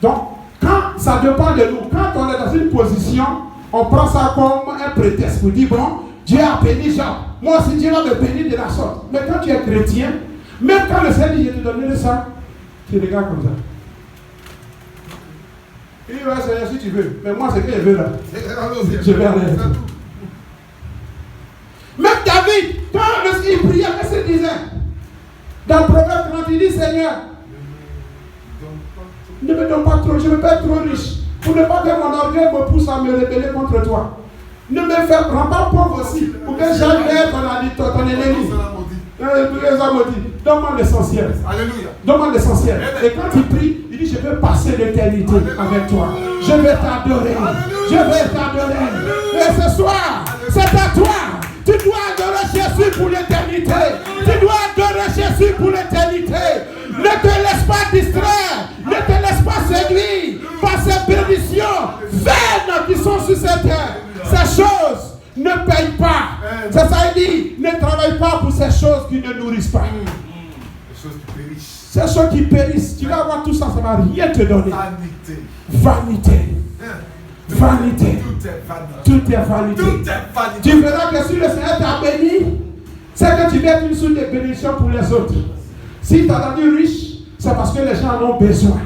Donc, quand ça dépend de nous, quand on est dans une position, on prend ça comme un prétexte pour dire, bon, Dieu a béni Job. Moi aussi, Dieu va me bénir de la sorte. Mais quand tu es chrétien, même quand le Seigneur dit, je te donnerai ça, tu regardes comme ça. Il dit, ouais, Seigneur, si tu veux. Mais moi, c'est que je veux là. Je vais aller. Même David, quand il priait, qu'est-ce qu'il disait? Dans le Proverbe 30, il dit, Seigneur, ne me donne pas trop, je ne veux pas être trop riche. Pour ne pas que mon orgueil me pousse à me rebeller contre toi. Ne me fais pas pauvre aussi, pour que j'aille ton ennemi. Donne-moi l'essentiel. Alléluia. Donne-moi l'essentiel. Et quand il prie, il dit, je veux passer l'éternité avec toi. Je vais t'adorer. Je vais t'adorer. Et ce soir, c'est à toi. Tu dois adorer Jésus pour l'éternité. Tu dois adorer Jésus pour l'éternité. Ne te laisse pas distraire. Ne te laisse pas séduire par ces bénédictions vaines qui sont sur cette terre. Ces choses ne payent pas. C'est ça, il dit, ne travaille pas pour ces choses qui ne nourrissent pas. Les choses qui périssent. Ces choses qui périssent. Tu vas avoir tout ça, ça ne va rien te donner. Vanité. Vanité. Vanité. Tout est vanité. Tout est vanité. Tout est vanité. Tu verras que si le Seigneur t'a béni, c'est que tu vas être une source de bénédiction pour les autres. Si tu as rendu riche, c'est parce que les gens en ont besoin.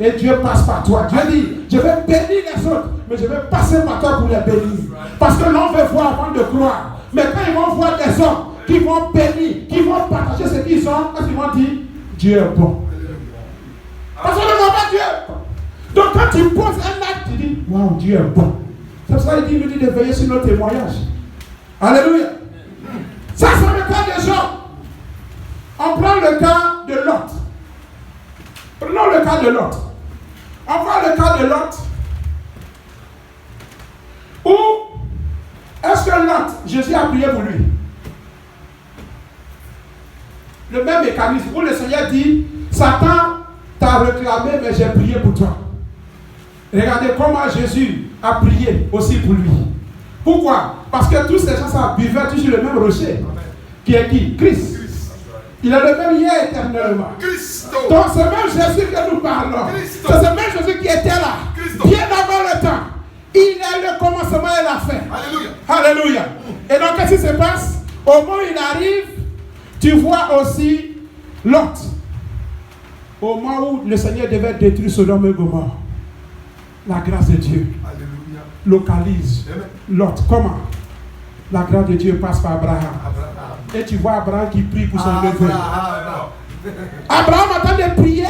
Et Dieu passe par toi. Dieu dit, je vais bénir les autres, mais je vais passer par toi pour les bénir. Parce que l'on veut voir avant de croire. Mais quand ils vont voir des hommes qui vont bénir, qui vont partager ce qu'ils ont, quand ils vont dire, Dieu est bon. Parce qu'on ne voit pas Dieu. Donc quand tu poses un acte, tu dis, waouh, Dieu est bon. C'est pour ça qu'il nous dit de veiller sur nos témoignages. Alléluia. Ça, c'est le cas des gens. On prend le cas de Lot. Prenons le cas cas de Lot. On voit le cas de Lot. Où est-ce que Lot, Jésus a prié pour lui? Le même mécanisme où le Seigneur dit, Satan t'a réclamé, mais j'ai prié pour toi. Regardez comment Jésus a prié aussi pour lui. Pourquoi? Parce que tous ces gens buvaient toujours le même rocher. Qui est qui? Christ. Il est le même hier éternellement. Donc c'est même Jésus que nous parlons. C'est ce même Jésus qui était là. Bien avant le temps. Il est le commencement et la fin. Alléluia. Alléluia. Et donc qu'est-ce qui se passe? Au moment où il arrive, tu vois aussi Lot. Au moment où le Seigneur devait détruire Sodome et Gomorrhe. La grâce de Dieu localise Lot. Comment? La grâce de Dieu passe par Abraham. Et tu vois Abraham qui prie pour son neveu. Abraham attend de prier.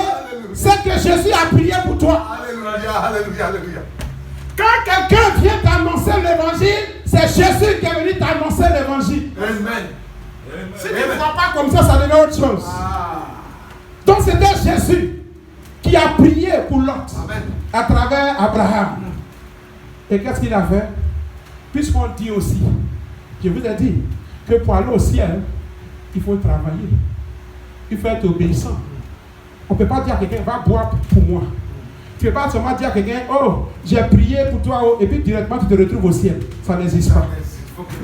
C'est que Jésus a prié pour toi. Alléluia, alléluia, alléluia. Quand quelqu'un vient t'annoncer l'évangile, c'est Jésus qui est venu t'annoncer l'évangile. Amen. Si tu ne vois pas comme ça devient autre chose. Donc c'était Jésus qui a prié pour Lot à travers Abraham. Et qu'est-ce qu'il a fait? Puisqu'on dit aussi, je vous ai dit, que pour aller au ciel, il faut travailler. Il faut être obéissant. On ne peut pas dire à quelqu'un, va boire pour moi. Tu ne peux pas seulement dire à quelqu'un, oh, j'ai prié pour toi, oh, et puis directement tu te retrouves au ciel. Ça n'existe pas.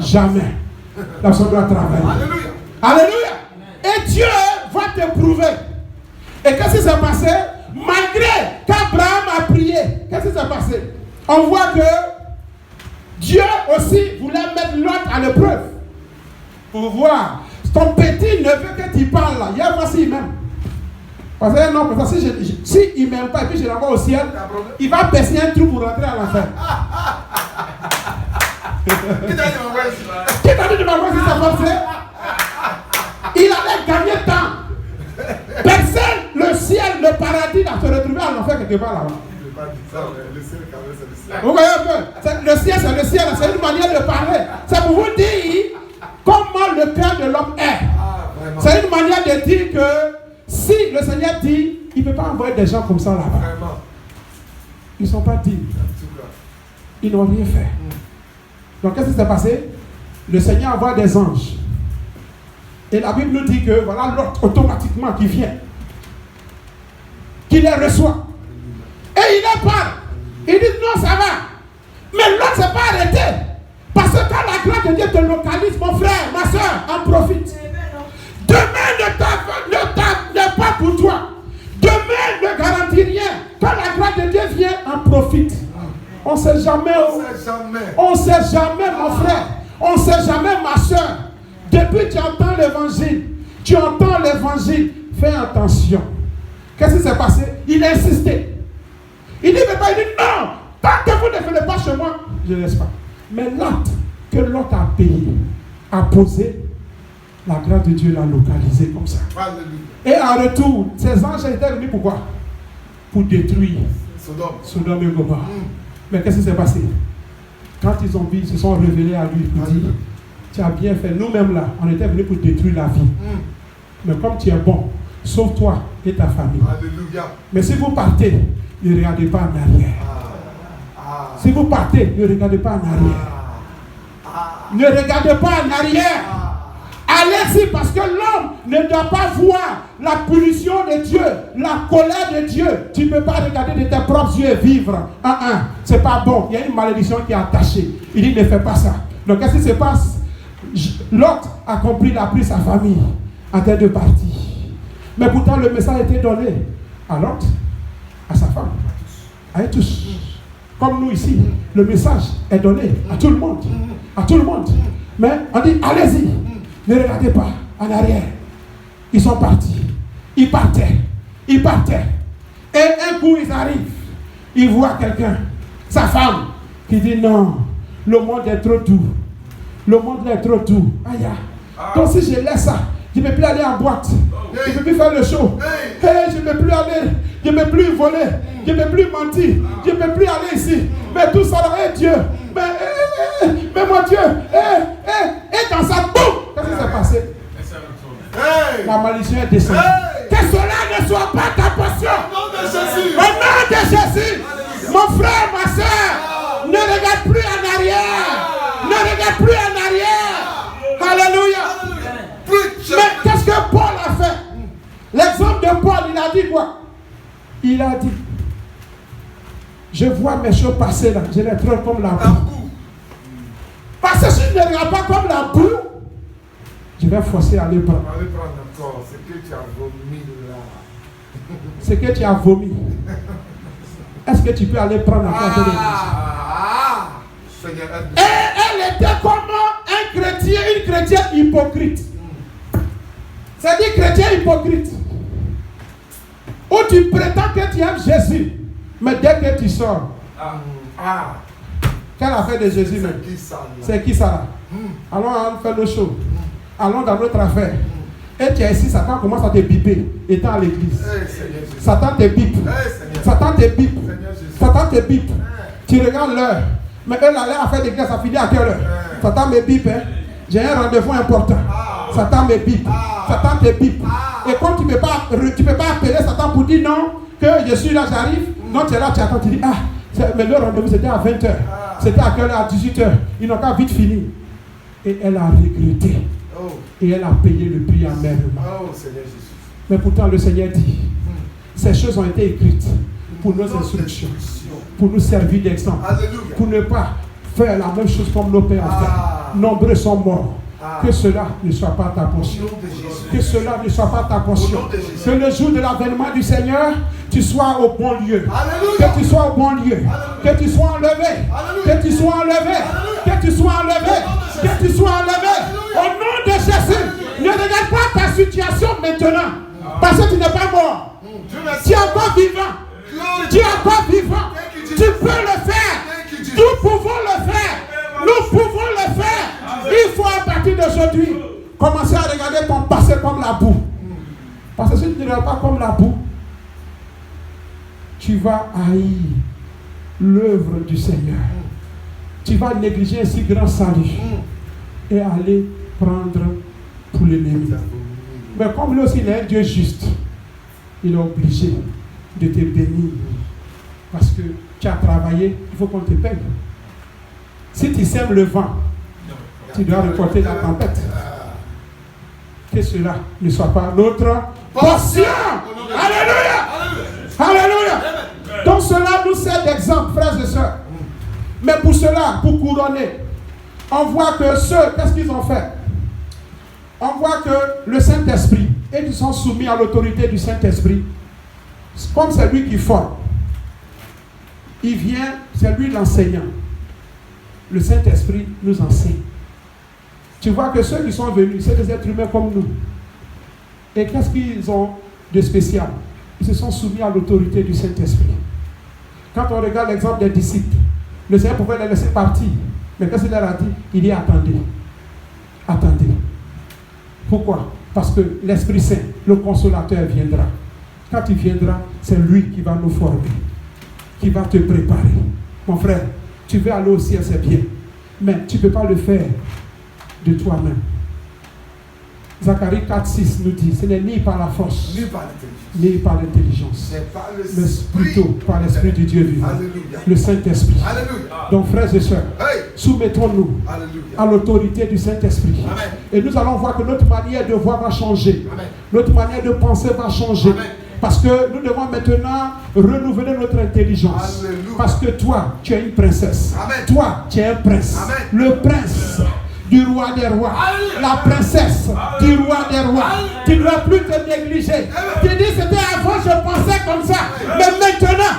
Jamais. La personne doit travailler. Alléluia. Alléluia. Et Dieu va te prouver. Et qu'est-ce qui s'est passé? Malgré qu'Abraham a prié, qu'est-ce qui s'est passé? On voit que Dieu aussi voulait mettre Lot à l'épreuve. Pour voir. Ton petit neveu que tu parles là, hier voici il m'aime. Parce que non, parce que si il ne m'aime pas et puis je l'envoie au ciel, il va percer un trou pour rentrer à l'enfer. Qui t'a dit de m'envoyer si ça passait? Il allait gagner temps. Personne, le ciel, le paradis, va se retrouver à l'enfer quelque part là-bas. Vous voyez un peu? Le ciel, c'est le ciel, c'est une manière de parler. C'est pour vous dire comment le cœur de l'homme est. C'est une manière de dire que si le Seigneur dit, il ne peut pas envoyer des gens comme ça là-bas. Ils ne sont pas dignes. Ils n'ont rien fait. Donc qu'est-ce qui s'est passé? Le Seigneur envoie des anges. Et la Bible nous dit que voilà l'autre automatiquement qui vient. Qui les reçoit. Et il les parle. Il dit non, ça va. Mais l'autre ne s'est pas arrêté. Parce que quand la grâce de Dieu te localise, mon frère, ma soeur, en profite. Demain n'est pas pour toi. Demain ne garantit rien. Quand la grâce de Dieu vient, en profite. On ne sait jamais. On ne sait jamais, mon frère. On ne sait jamais, ma soeur. Depuis que tu entends l'évangile, fais attention. Qu'est-ce qui s'est passé? Il a insisté. Il dit, mais pas, il dit non. Tant que vous ne venez pas chez moi, je ne laisse pas. Mais Lot, que Lot a payé, a posé, la grâce de Dieu l'a localisé comme ça. Et en retour, ces anges étaient venus pourquoi? Pour détruire Sodome et Gomorrhe. Mais qu'est-ce qui s'est passé? Quand ils ont vu, ils se sont révélés à lui. Il dit, tu as bien fait. Nous-mêmes là, on était venus pour détruire la vie. Mais comme tu es bon, sauve-toi et ta famille. Alléluia. Mais si vous partez, ne regardez pas en arrière. Si vous partez, ne regardez pas en arrière. Ne regardez pas en arrière. Allez-y parce que l'homme ne doit pas voir la punition de Dieu, la colère de Dieu. Tu ne peux pas regarder de tes propres yeux et vivre. C'est pas bon. Il y a une malédiction qui est attachée. Il dit ne fais pas ça. Donc qu'est-ce qui se passe? Lot a compris, il a pris sa famille en train de partir. Mais pourtant le message a été donné à Lot, à sa femme, à eux tous. Comme nous ici, le message est donné à tout le monde. À tout le monde. Mais on dit allez-y. Ne regardez pas en arrière. Ils sont partis. Ils partaient. Et un coup, ils arrivent. Ils voient quelqu'un, sa femme, qui dit non, le monde est trop doux. Le monde est trop doux. Aïe. Donc si je laisse ça, je ne peux plus aller en boîte. Je ne peux plus faire le show. Je ne peux plus aller. Je ne peux plus voler. Je ne peux plus mentir. Je ne peux plus aller ici. Mais tout ça, Dieu. Mais mon Dieu. Et dans sa boue. Qu'est-ce qui s'est passé? La malédiction est descendue. Que cela ne soit pas ta portion. Jésus. Mon frère, ma soeur, ne regarde plus en arrière. Ne regarde plus en arrière. Alléluia. Mais qu'est-ce que Paul a fait? L'exemple de Paul, il a dit quoi? Il a dit, je vois mes choses passer là, je les trouve comme la boue. Parce que si je ne regarde pas comme la boue, je vais forcer à aller prendre. Allez prendre encore ce que tu as vomi là. Ce que tu as vomi. Est-ce que tu peux aller prendre encore Seigneur, et elle était comment un chrétien, une chrétienne hypocrite. C'est-à-dire chrétien hypocrite. Où tu prétends que tu aimes Jésus, mais dès que tu sors, quelle affaire de Jésus même? C'est qui ça là? Allons faire nos choses. Allons dans notre affaire. Et tu es ici, Satan commence à te biper, étant à l'église. Satan te bipe. Satan te bipe. Satan te bipe. Tu regardes l'heure. Mais eux, là, leur affaire d'église, ça finit à quelle heure? Satan me bipe. Hein? J'ai un rendez-vous important. Satan me bipe. Satan te bipe. Et comme tu ne peux pas appeler Satan pour dire non, que je suis là, j'arrive. Non, tu es là, tu attends, tu dis, mais le rendez-vous c'était à 20h. C'était à quelle heure? À 18h. Ils n'ont qu'à vite fini. Et elle a regretté. Et elle a payé le prix amèrement. Mais pourtant, le Seigneur dit, ces choses ont été écrites pour nos instructions, pour nous servir d'exemple, pour ne pas faire la même chose comme nos pères ont fait. Nombreux sont morts. Que cela ne soit pas ta portion. Que cela ne soit pas ta portion. Que le jour de l'avènement du Seigneur, tu sois au bon lieu. Que tu sois au bon lieu. Que tu sois enlevé. Que tu sois enlevé. Que tu sois enlevé. Que tu sois enlevé. Au nom de Jésus, ne regarde pas ta situation maintenant. Parce que tu n'es pas mort. Tu es encore vivant. Tu es encore vivant. Tu peux le faire. Nous pouvons le faire. Nous pouvons le faire. Il faut à partir d'aujourd'hui commencer à regarder ton passé comme la boue. Parce que si tu ne regardes pas comme la boue, tu vas haïr l'œuvre du Seigneur. Tu vas négliger un si grand salut et aller prendre pour l'ennemi. Mais comme lui aussi il est un Dieu juste, il est obligé de te bénir. Parce que tu as travaillé, il faut qu'on te paye. Si tu sèmes le vent, tu dois reporter la tempête. Que cela ne soit pas notre portion. Alléluia. Alléluia. Donc cela nous sert d'exemple, frères et sœurs. Mais pour cela, pour couronner, on voit que ceux, qu'est-ce qu'ils ont fait? On voit que le Saint-Esprit, et ils sont soumis à l'autorité du Saint-Esprit, comme c'est lui qui forme. Il vient, c'est lui l'enseignant. Le Saint-Esprit nous enseigne. Tu vois que ceux qui sont venus, c'est des êtres humains comme nous. Et qu'est-ce qu'ils ont de spécial? Ils se sont soumis à l'autorité du Saint-Esprit. Quand on regarde l'exemple des disciples, le Seigneur pouvait les laisser partir. Mais qu'est-ce qu'il leur a dit? Il dit attendez. Attendez. Pourquoi? Parce que l'Esprit Saint, le Consolateur, viendra. Quand il viendra, c'est lui qui va nous former, qui va te préparer. Mon frère, tu veux aller au ciel, c'est bien. Mais tu ne peux pas le faire de toi-même. Zacharie 4:6 nous dit, ce n'est ni par la force, ni par l'intelligence, mais plutôt par l'Esprit du Dieu vivant, le Saint-Esprit. Donc frères et sœurs, soumettons-nous à l'autorité du Saint-Esprit. Et nous allons voir que notre manière de voir va changer. Notre manière de penser va changer. Parce que nous devons maintenant renouveler notre intelligence. Parce que toi, tu es une princesse. Toi, tu es un prince. Le prince du roi des rois, la princesse du roi des rois. Tu ne dois plus te négliger. Tu dis, c'était avant, je pensais comme ça. Mais maintenant,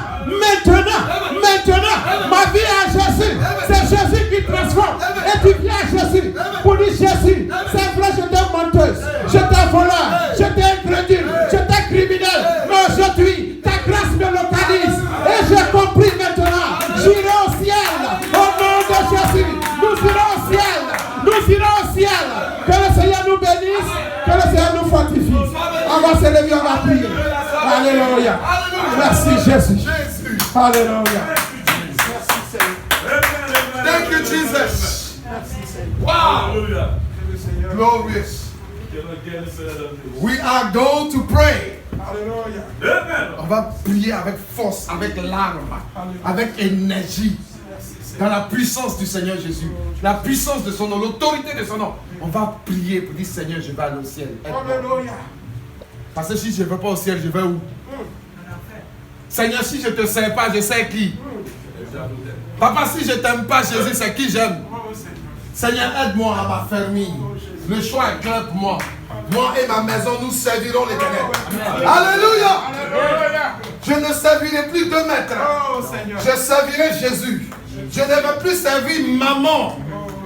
ma vie est à Jésus. C'est Jésus qui transforme. Et tu viens à Jésus pour dire, Jésus, c'est vrai, j'étais menteuse, j'étais voleur, j'étais incrédule, j'étais criminel. Mais aujourd'hui, ta grâce me localise. Et j'ai compris maintenant. J'irai au ciel. Au nom de Jésus, nous irons au ciel. Nous irons au ciel. Que le Seigneur nous bénisse. Que le Seigneur nous fortifie. On va se lever, on va prier. Alléluia. Merci Jésus. Alléluia. Thank you, Jesus. Wow. Glorious. We are going to pray. Alléluia. On va prier avec force, avec larmes, avec énergie. Dans la puissance du Seigneur Jésus. La puissance de son nom, l'autorité de son nom. On va prier pour dire Seigneur, je vais aller au ciel. Parce que si je ne vais pas au ciel, je vais où? Seigneur, si je ne te sers pas, je sais qui. Papa, si je ne t'aime pas, Jésus, c'est qui j'aime. Seigneur, aide-moi à ma famille. Le choix est clair pour moi. Moi et ma maison, nous servirons l'Éternel. Alléluia. Je ne servirai plus de maître. Je servirai Jésus. Je ne vais plus servir maman.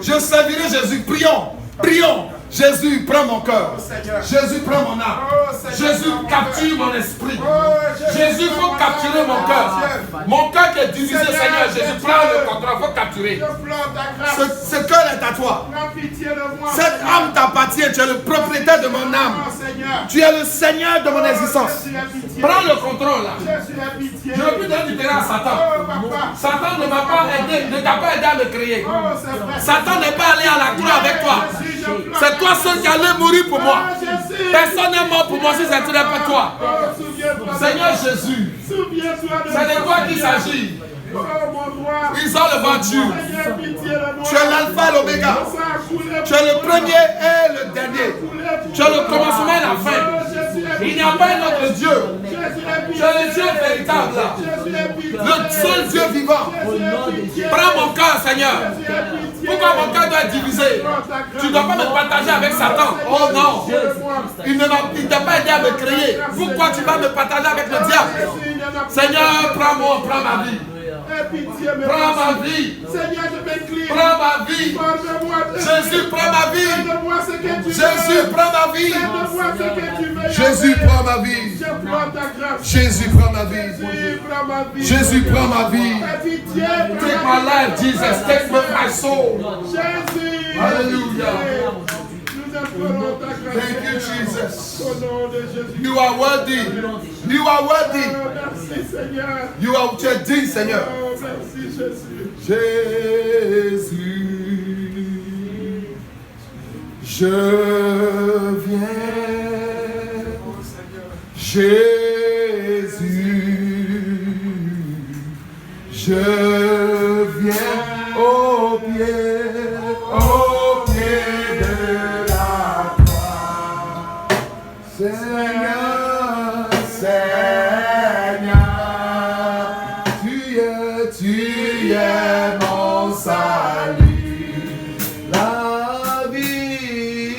Je servirai Jésus. Prions. Prions. Jésus, prends mon cœur. Jésus, prends mon âme. Jésus, capture mon esprit. Jésus, il faut capturer mon cœur. Mon cœur qui est divisé, Seigneur. Jésus, prends le contrôle. Il faut capturer. Ce cœur est à toi. Cette âme t'appartient. Tu es le propriétaire de mon âme. Tu es le Seigneur de mon existence. Prends le contrôle là. Je ne veux plus donner du terrain à Satan. Satan ne m'a pas aidé, ne t'a pas aidé à me créer. Satan n'est pas allé à la croix avec toi. C'est toi seul qui allais mourir pour moi. Personne n'est mort pour moi si ce n'est pas toi. Seigneur Jésus, c'est de toi qu'il s'agit. Ils ont le battu. Tu es l'alpha et l'oméga. Tu es le premier et le dernier. Tu es le commencement et la fin. Il n'y a pas un autre Dieu. Tu es le Dieu véritable. Le seul Dieu vivant. Prends mon cœur, Seigneur. Pourquoi mon cœur doit être divisé? Tu ne dois pas me partager avec Satan. Oh non. Il ne t'a pas aidé à me créer. Pourquoi tu vas me partager avec le diable? Seigneur, prends-moi, prends ma vie. Prends ma vie. Prends ma vie. Jésus, prends ma vie. Jésus, prends ma vie. Jésus, prends ma vie. Jésus, prends ma vie. Jésus, prends ma vie. Take my life, Jesus. Take my soul. Hallelujah. Thank you, Jesus. You are worthy. You are worthy. You are digne, Seigneur. Jésus, je viens. Jésus, je viens au pied de la croix. Seigneur, Seigneur, tu es mon salut, la vie,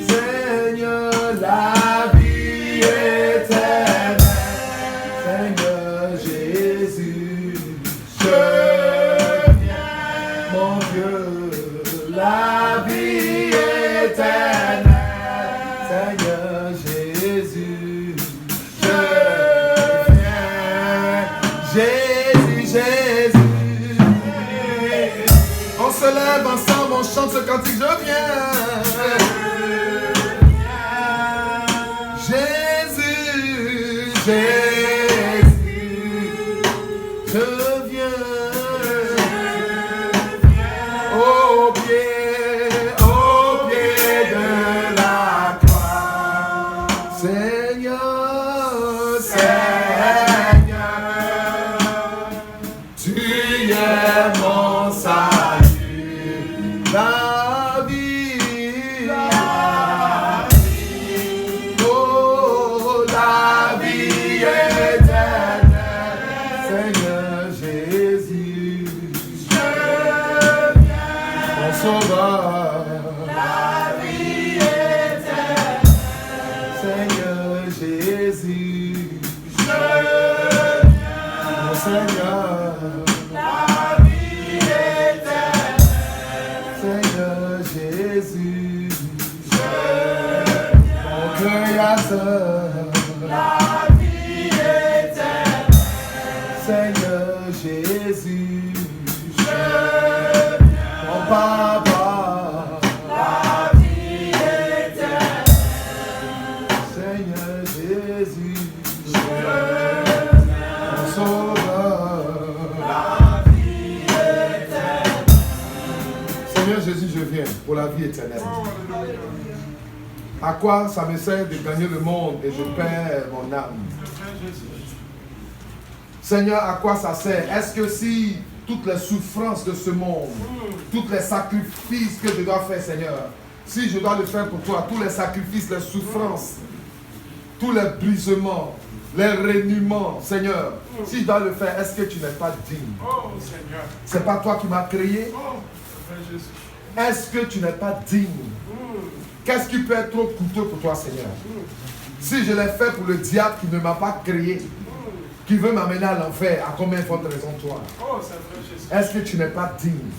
Seigneur, la vie éternelle, Seigneur Jésus, je viens, mon Dieu, la vie éternelle, Seigneur Jésus, je viens, Jésus, Jésus. On se lève ensemble, on chante ce cantique, je viens. Jésus, Jésus, je viens au pied de la croix. Seigneur, Seigneur, tu es mon salut, la vie, oh, la vie éternelle, Seigneur Jésus, je viens, mon sauveur, la vie éternelle, Seigneur Jésus, je viens, mon Seigneur, la vie éternelle, Seigneur Jésus, je viens, mon Créateur, la vie éternelle, Seigneur Jésus, je viens, mon Papa, la vie éternelle, Seigneur Jésus, je viens, mon Sauveur, la vie éternelle, Seigneur Jésus, je viens pour la vie éternelle. À quoi ça me sert de gagner le monde et je perds mon âme? Seigneur, à quoi ça sert? Est-ce que si toutes les souffrances de ce monde, tous les sacrifices que je dois faire, Seigneur, si je dois le faire pour toi, tous les sacrifices, les souffrances, tous les brisements, les reniements, Seigneur, si je dois le faire, est-ce que tu n'es pas digne? C'est pas toi qui m'as créé? Est-ce que tu n'es pas digne? Qu'est-ce qui peut être trop coûteux pour toi, Seigneur? Si je l'ai fait pour le diable qui ne m'a pas créé, qui veut m'amener à l'enfer, à combien de fois raison toi? Est-ce que tu n'es pas digne?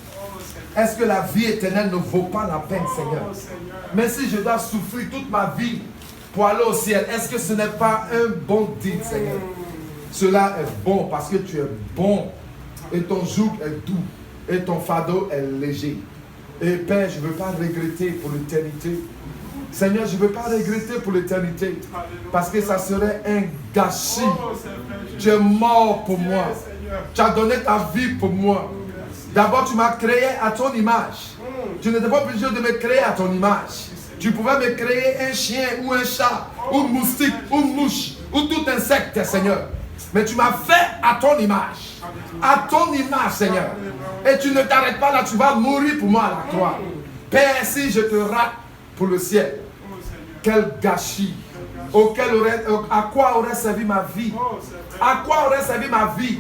Est-ce que la vie éternelle ne vaut pas la peine, Seigneur? Mais si je dois souffrir toute ma vie pour aller au ciel, est-ce que ce n'est pas un bon deal, Seigneur? Cela est bon parce que tu es bon et ton joug est doux et ton fardeau est léger. Et Père, je ne veux pas regretter pour l'éternité. Seigneur, je ne veux pas regretter pour l'éternité parce que ça serait un gâchis. Tu es mort pour moi. Tu as donné ta vie pour moi. D'abord, tu m'as créé à ton image. Tu n'étais pas obligé de me créer à ton image. Tu pouvais me créer un chien ou un chat ou un moustique ou une mouche ou tout insecte, Seigneur. Mais tu m'as fait à ton image. À ton image, Seigneur. Et tu ne t'arrêtes pas là, tu vas mourir pour moi à la croix. Père, si je te rate pour le ciel, quel gâchis. À quoi aurait servi ma vie? À quoi aurait servi ma vie?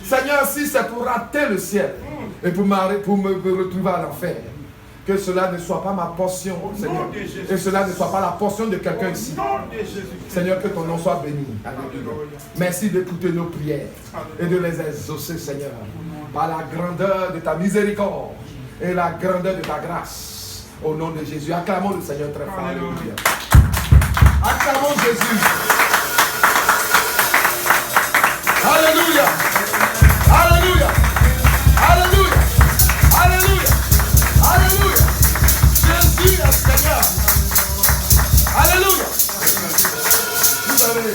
Seigneur, si c'est pour rater le ciel et pour me retrouver à l'enfer, que cela ne soit pas ma portion, Seigneur. Et cela ne soit pas la portion de quelqu'un ici. Seigneur, que ton nom soit béni. Alléluia. Merci d'écouter nos prières et de les exaucer, Seigneur, par la grandeur de ta miséricorde et la grandeur de ta grâce. Au nom de Jésus. Acclamons le Seigneur très fort. Alléluia. Acclamons Jésus. Alléluia. Alléluia. Alléluia. Alléluia. Alléluia. Jésus est Seigneur. Alléluia. Vous savez,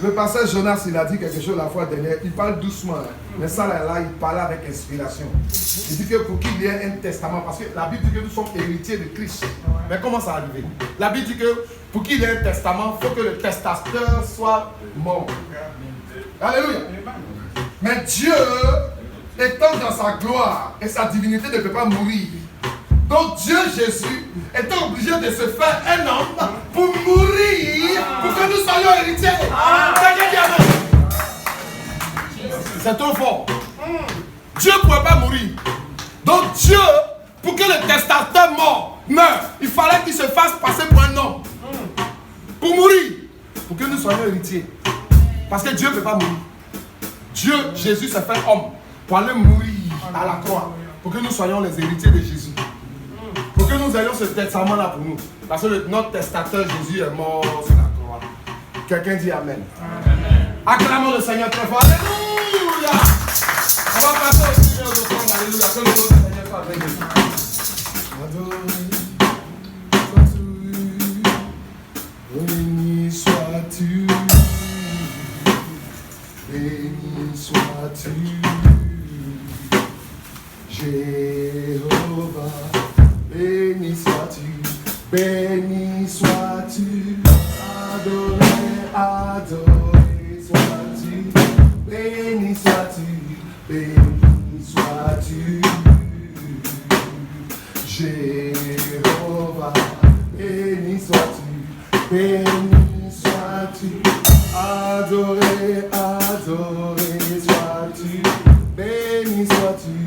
le pasteur Jonas, il a dit quelque chose la fois dernière. Il parle doucement, hein, mais ça là, il parle avec inspiration. Il dit que pour qu'il y ait un testament, parce que la Bible dit que nous sommes héritiers de Christ. Mais comment ça arrive? La Bible dit que pour qu'il y ait un testament, il faut que le testateur soit mort. Alléluia. Mais Dieu, étant dans sa gloire et sa divinité, ne peut pas mourir. Donc Dieu Jésus était obligé de se faire un homme pour mourir, pour que nous soyons héritiers. C'est trop fort. Dieu ne pouvait pas mourir. Donc Dieu, pour que le testateur meure, il fallait qu'il se fasse passer pour un homme. Pour mourir. Pour que nous soyons héritiers. Parce que Dieu ne peut pas mourir. Dieu, Jésus s'est fait homme pour aller mourir à la croix. Pour que nous soyons les héritiers de Jésus. Pour que nous ayons ce testament-là pour nous. Parce que notre testateur Jésus est mort sur la croix. Quelqu'un dit Amen. Acclamons le Seigneur très fort. Alléluia. On va passer au Seigneur de sang. Alléluia. Que le nom du Seigneur soit béni. Béni sois-tu. Béni sois-tu. Jéhovah. Béni sois-tu. Béni sois-tu. Adoré, adoré sois-tu. Béni sois-tu. Béni sois-tu. Jéhovah. Béni sois-tu. Béni sois-tu. Adoré, adoré sois-tu. Béni sois-tu.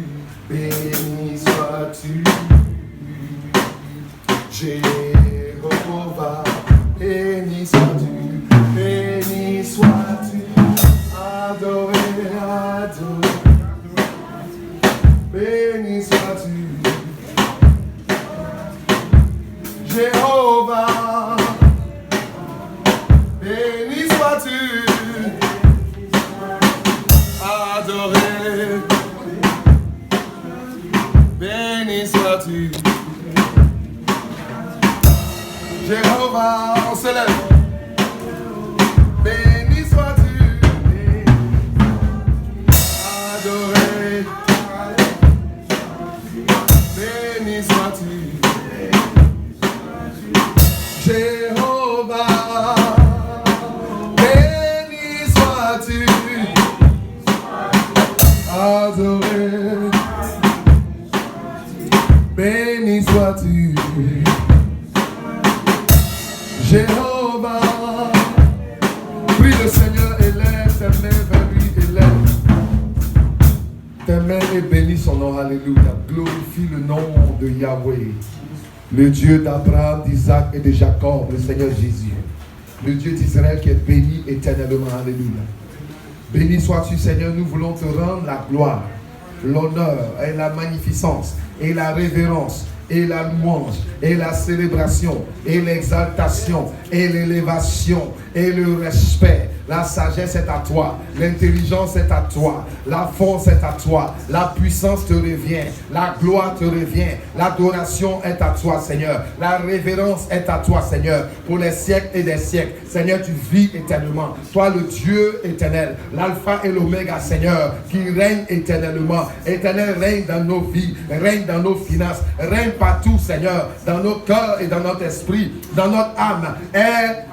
Béni sois-tu. Jéhovah. Béni sois-tu. Béni sois-tu. Adoré, adoré. Béni sois-tu. Jéhovah. Béni sois-tu. et bénis son nom. Alléluia. Glorifie le nom de Yahweh. Le Dieu d'Abraham, d'Isaac et de Jacob, le Seigneur Jésus. Le Dieu d'Israël qui est béni éternellement. Alléluia. Béni sois-tu, Seigneur. Nous voulons te rendre la gloire, l'honneur et la magnificence et la révérence et la louange et la célébration et l'exaltation et l'élévation et le respect. La sagesse est à toi, l'intelligence est à toi, la force est à toi, la puissance te revient, la gloire te revient, l'adoration est à toi, Seigneur, la révérence est à toi, Seigneur, pour les siècles et des siècles. Seigneur, tu vis éternellement. Toi, le Dieu éternel, l'alpha et l'oméga, Seigneur, qui règne éternellement. Éternel, règne dans nos vies, règne dans nos finances, règne partout, Seigneur, dans nos cœurs et dans notre esprit, dans notre âme.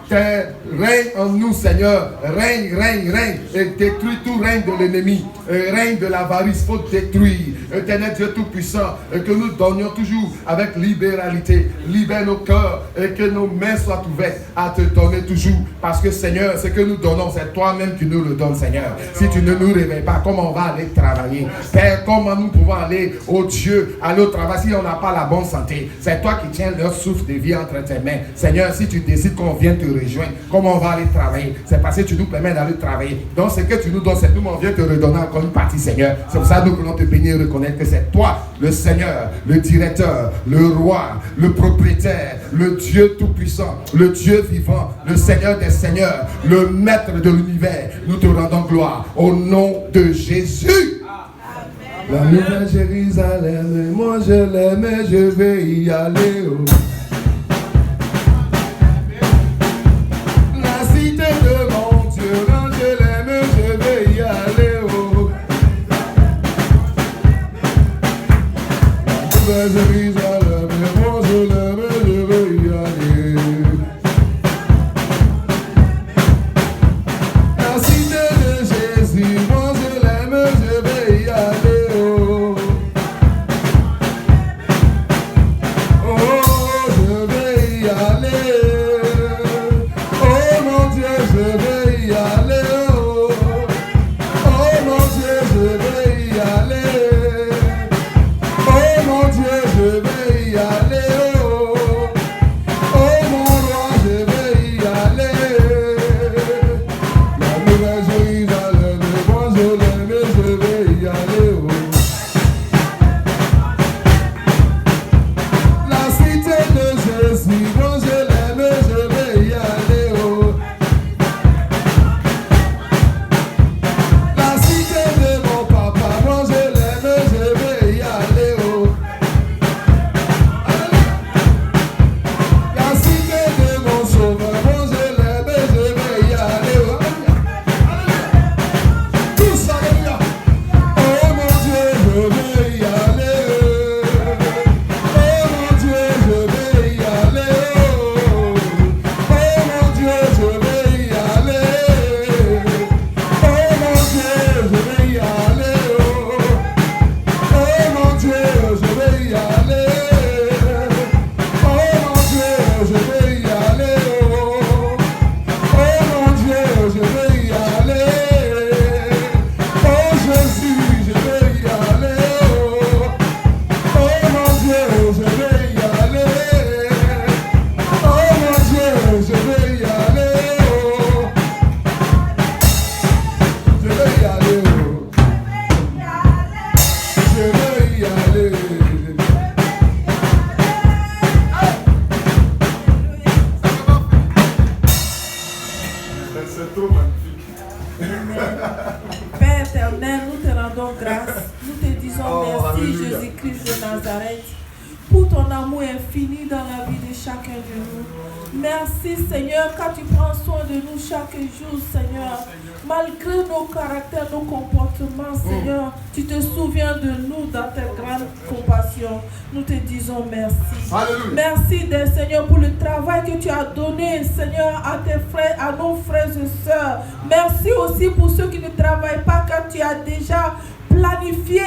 Règne en nous, Seigneur. Règne, règne, règne. Et détruis tout règne de l'ennemi. Règne de l'avarice. Faut détruire. Éternel Dieu Tout-Puissant. Et que nous donnions toujours avec libéralité. Libère nos cœurs. Et que nos mains soient ouvertes à te donner toujours. Parce que, Seigneur, ce que nous donnons, c'est toi-même qui nous le donnes, Seigneur. Si tu ne nous réveilles pas, comment on va aller travailler? Père, comment nous pouvons aller au Dieu, aller au travail si on n'a pas la bonne santé? C'est toi qui tiens leur souffle de vie entre tes mains. Seigneur, si tu décides qu'on vienne te rejoindre, comment on va aller travailler? C'est parce que tu nous permets d'aller travailler. Donc ce que tu nous donnes, c'est nous, on vient te redonner encore une partie, Seigneur. C'est pour ça que nous voulons te bénir et reconnaître que c'est toi, le Seigneur, le directeur, le roi, le propriétaire, le Dieu tout-puissant, le Dieu vivant, le Seigneur des seigneurs, le maître de l'univers. Nous te rendons gloire au nom de Jésus. La nouvelle Jérusalem, moi je l'aime et je vais y aller. Oh. De mon Dieu, quand je l'aime, je vais y aller. Oh. Jérusalem, moi je l'aime, je vais y aller. La cité de Jésus, moi je l'aime, je vais y aller. Oh, oh je vais y aller. Je vais y aller, oh, oh mon Dieu, je vais y aller, oh mon Dieu, je vais y aller, oh, oh mon roi, je vais y aller. La nouvelle Jérusalem, moi je l'aime, je vais y aller, oh. La cité de Jésus, moi je l'aime, je vais y aller, oh. Merci, Seigneur, pour le travail que tu as donné, Seigneur, à tes frères, à nos frères et sœurs. Merci aussi pour ceux qui ne travaillent pas, car tu as déjà planifié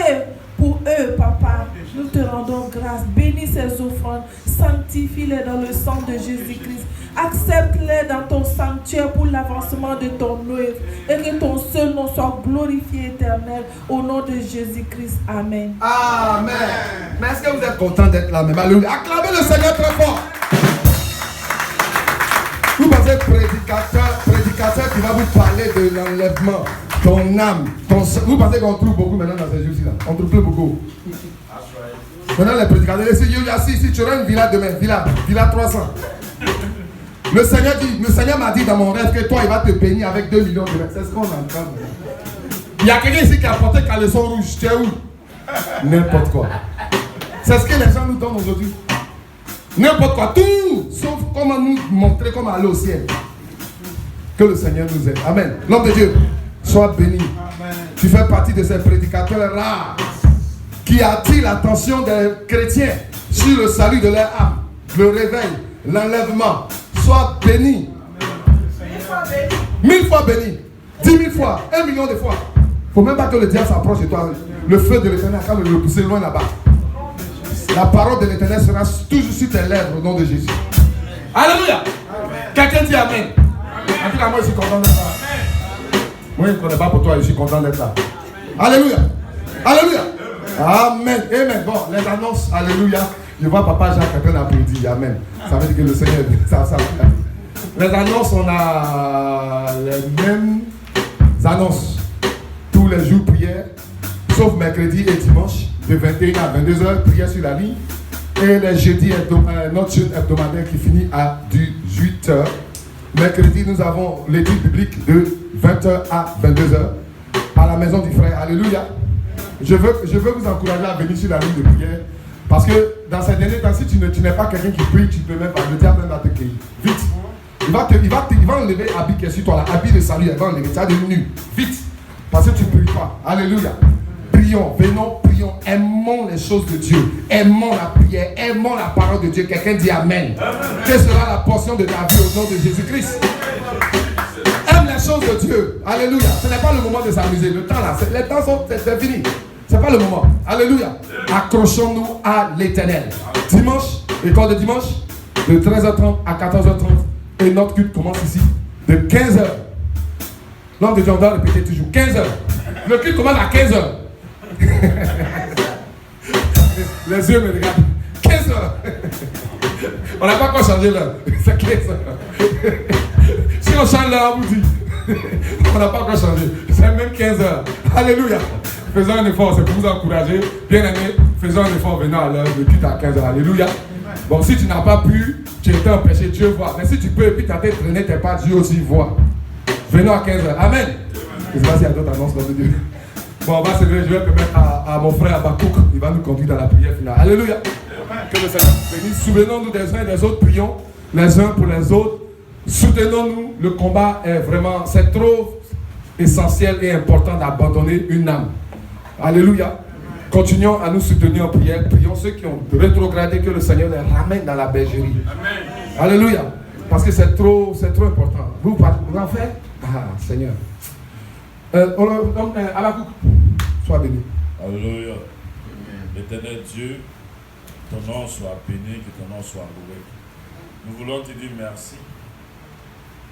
pour eux, Papa. Nous te rendons grâce. Bénis ces offrandes. Sanctifie-les dans le sang de Jésus-Christ. Accepte-les dans ton sanctuaire. entière pour l'avancement de ton œuvre et que ton seul nom soit glorifié éternel au nom de Jésus-Christ. Amen. Amen. Mais est-ce que vous êtes content d'être là même? Alléluia. Acclamez le Seigneur très fort. Vous pensez prédicateur qui va vous parler de l'enlèvement, ton âme, vous pensez qu'on trouve beaucoup maintenant dans ces jours-ci là? On trouve plus beaucoup. Maintenant les prédicateurs, si tu auras une villa demain, villa 300. Le Seigneur m'a dit dans mon rêve que toi il va te bénir avec 2 millions demain. C'est ce qu'on entend. Il y a quelqu'un ici qui a porté caleçon rouge. Tu es où? N'importe quoi. C'est ce que les gens nous donnent aujourd'hui. N'importe quoi, tout, sauf comment nous montrer comment aller au ciel. Que le Seigneur nous aide. Amen. L'homme de Dieu, sois béni. Amen. Tu fais partie de ces prédicateurs rares qui attirent l'attention des chrétiens sur le salut de leur âme, le réveil, l'enlèvement. Sois béni. 1000 fois béni. 10 000 fois, 1 million de fois. Il ne faut même pas que le diable s'approche de toi. Le feu de l'Éternel a le pousser loin là-bas. La parole de l'Éternel sera toujours sur tes lèvres au nom de Jésus. Alléluia. Quelqu'un dit Amen. En tout cas, moi je suis content d'être là. Moi je ne connais pas pour toi, je suis content d'être là. Alléluia. Alléluia. Amen. Amen. Bon, les annonces. Alléluia. Je vois papa Jacques en train d'applaudir. Amen. Ça veut dire que le Seigneur. Les annonces, on a les mêmes annonces. Tous les jours prière, sauf mercredi et dimanche. De 21 à 22h, prière sur la ligne. Et les jeudis, notre jeûne hebdomadaire qui finit à 18h. Mercredi, nous avons l'étude biblique de 20h à 22h à la maison du frère. Alléluia. Je veux vous encourager à venir sur la ligne de prière. Parce que dans ces derniers temps, si tu n'es pas quelqu'un qui prie, tu ne peux même pas. Le diable va te cueillir. Vite. Il va enlever l'habit qui est sur toi. L'habit de salut, il va enlever. Tu vas devenir nu. Vite. Parce que tu ne pries pas. Alléluia. Prions, venons, prions, aimons les choses de Dieu, aimons la prière, aimons la parole de Dieu. Quelqu'un dit Amen. Quelle sera la portion de ta vie au nom de Jésus-Christ? Aime les choses de Dieu. Alléluia. Ce n'est pas le moment de s'amuser. Le temps là, les temps sont finis. Ce n'est pas le moment. Alléluia. Accrochons-nous à l'Éternel. Dimanche, école de dimanche, de 13h30 à 14h30. Et notre culte commence ici de 15h. L'homme de Dieu, on doit répéter toujours 15h. Le culte commence à 15h. Les yeux me regardent. 15h. On n'a pas encore changé l'heure. C'est 15h. Si on change l'heure, on vous dit. On n'a pas encore changé. C'est même 15h. Alléluia. Faisons un effort, c'est pour vous encourager. Bien aimé, faisons un effort venant à l'heure de culte à 15h. Alléluia. Bon, si tu n'as pas pu, tu étais empêché, Dieu voit. Mais si tu peux, et puis tu as traîné tes pas, Dieu aussi voit. Venons à 15h. Amen. Je ne sais pas s'il y a d'autres annonces dans le Dieu. Bon, on va se lever, je vais permettre à mon frère Abakouk, il va nous conduire dans la prière finale. Alléluia. Que le Seigneur bénisse. Souvenons-nous des uns et des autres, prions les uns pour les autres. Soutenons-nous, le combat est vraiment, c'est trop essentiel et important d'abandonner une âme. Alléluia. Continuons à nous soutenir en prière. Prions ceux qui ont rétrogradé, que le Seigneur les ramène dans la bergerie. Amen. Alléluia. Parce que c'est trop important. Vous en faites? Ah, Seigneur. Abakouk, sois béni. Alléluia. L'éternel Dieu, ton nom soit béni, que ton nom soit loué. Nous voulons te dire merci.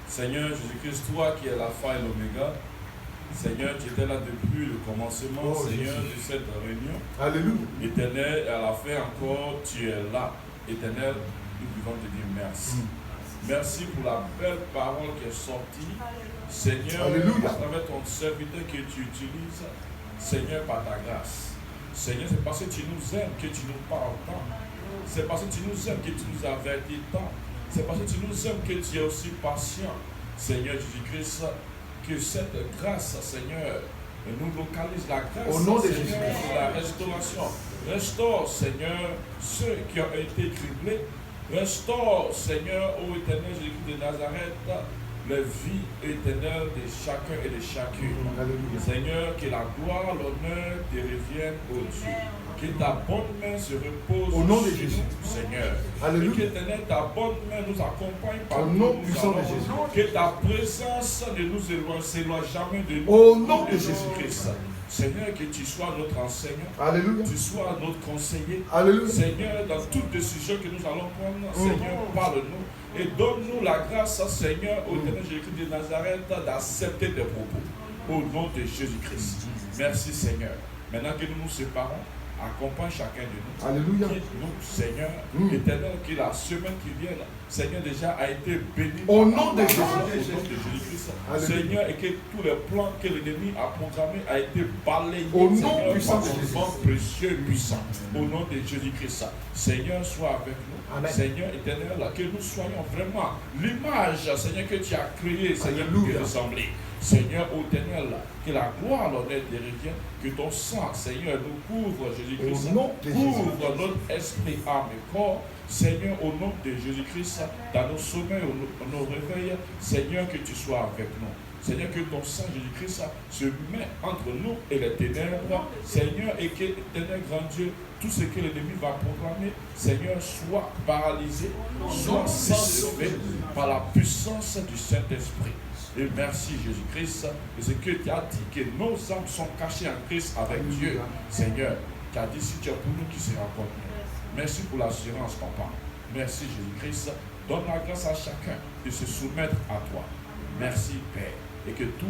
Seigneur Jésus-Christ, toi qui es l'alpha et l'oméga, Seigneur, tu étais là depuis le commencement, Seigneur, de cette réunion. Alléluia. Éternel, à la fin encore, tu es là. Éternel, nous voulons te dire merci. Merci pour la belle parole qui est sortie. Seigneur, à travers ton serviteur que tu utilises, Seigneur, par ta grâce. Seigneur, c'est parce que tu nous aimes que tu nous parles tant. C'est parce que tu nous aimes que tu nous avertis tant. C'est parce que tu nous aimes que tu es aussi patient. Seigneur Jésus-Christ, que cette grâce, Seigneur, nous localise la grâce, au nom de Jésus, de la restauration. Restaure, Seigneur, ceux qui ont été criblés. Restaure, Seigneur, ô éternel Jésus de Nazareth, les vies éternelles de chacun et de chacune. Alléluia. Seigneur, que la gloire, l'honneur te reviennent, ô Dieu. Que ta bonne main se repose au nom de Jésus, Seigneur. Alléluia. Et que éternel, ta bonne main nous accompagne par au nom puissant de Jésus. Que ta présence ne nous s'éloigne jamais de nous. Au nom de Jésus-Christ. Seigneur, que tu sois notre enseignant. Alléluia. Tu sois notre conseiller. Alléluia. Seigneur, dans toutes les décisions que nous allons prendre, Seigneur, parle-nous. Et donne-nous la grâce, Seigneur, au Éternel Jésus-Christ de Nazareth, d'accepter tes propos. Au nom de Jésus-Christ. Merci, Seigneur. Maintenant que nous nous séparons, accompagne chacun de nous. Alléluia. Nous, Seigneur, éternel, que la semaine qui vient, Seigneur, déjà a été béni. Au nom de Jésus-Christ. Seigneur, et que tous les plans que l'ennemi a programmés a été balayé. Au nom Seigneur, puissant par de ton Jésus. nom précieux et puissant. Au nom de Jésus-Christ. Seigneur, sois avec nous. Amen. Seigneur éternel, que nous soyons vraiment l'image, Seigneur, que tu as créée, Seigneur, pour te ressembler. Seigneur, ô éternel, que la gloire, l'honneur te revient, que ton sang, Seigneur, nous couvre, Jésus-Christ, couvre notre esprit, âme et corps. Seigneur, au nom de Jésus-Christ, dans nos sommeils, nos réveils, Seigneur, que tu sois avec nous. Seigneur, que ton sang, Jésus-Christ, se met entre nous et les ténèbres. Seigneur, et que, éternel grand Dieu, tout ce que l'ennemi va proclamer, Seigneur, soit paralysé, soit suspect par la puissance du Saint-Esprit. Et merci Jésus-Christ, et ce que tu as dit, que nos âmes sont cachées en Christ avec Dieu. Seigneur, tu as dit, si tu es pour nous, qui sera contre nous. Merci pour l'assurance, Papa. Merci Jésus-Christ. Donne la grâce à chacun de se soumettre à toi. Merci Père. Et que tout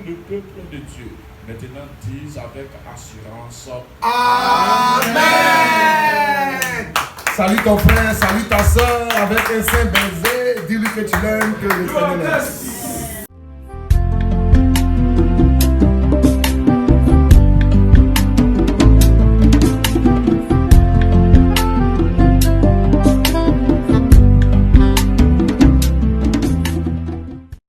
le peuple de Dieu maintenant dise avec assurance Amen. Salut ton frère, salut ta soeur avec un saint baiser. Dis-lui que tu l'aimes, que le Seigneur l'aime.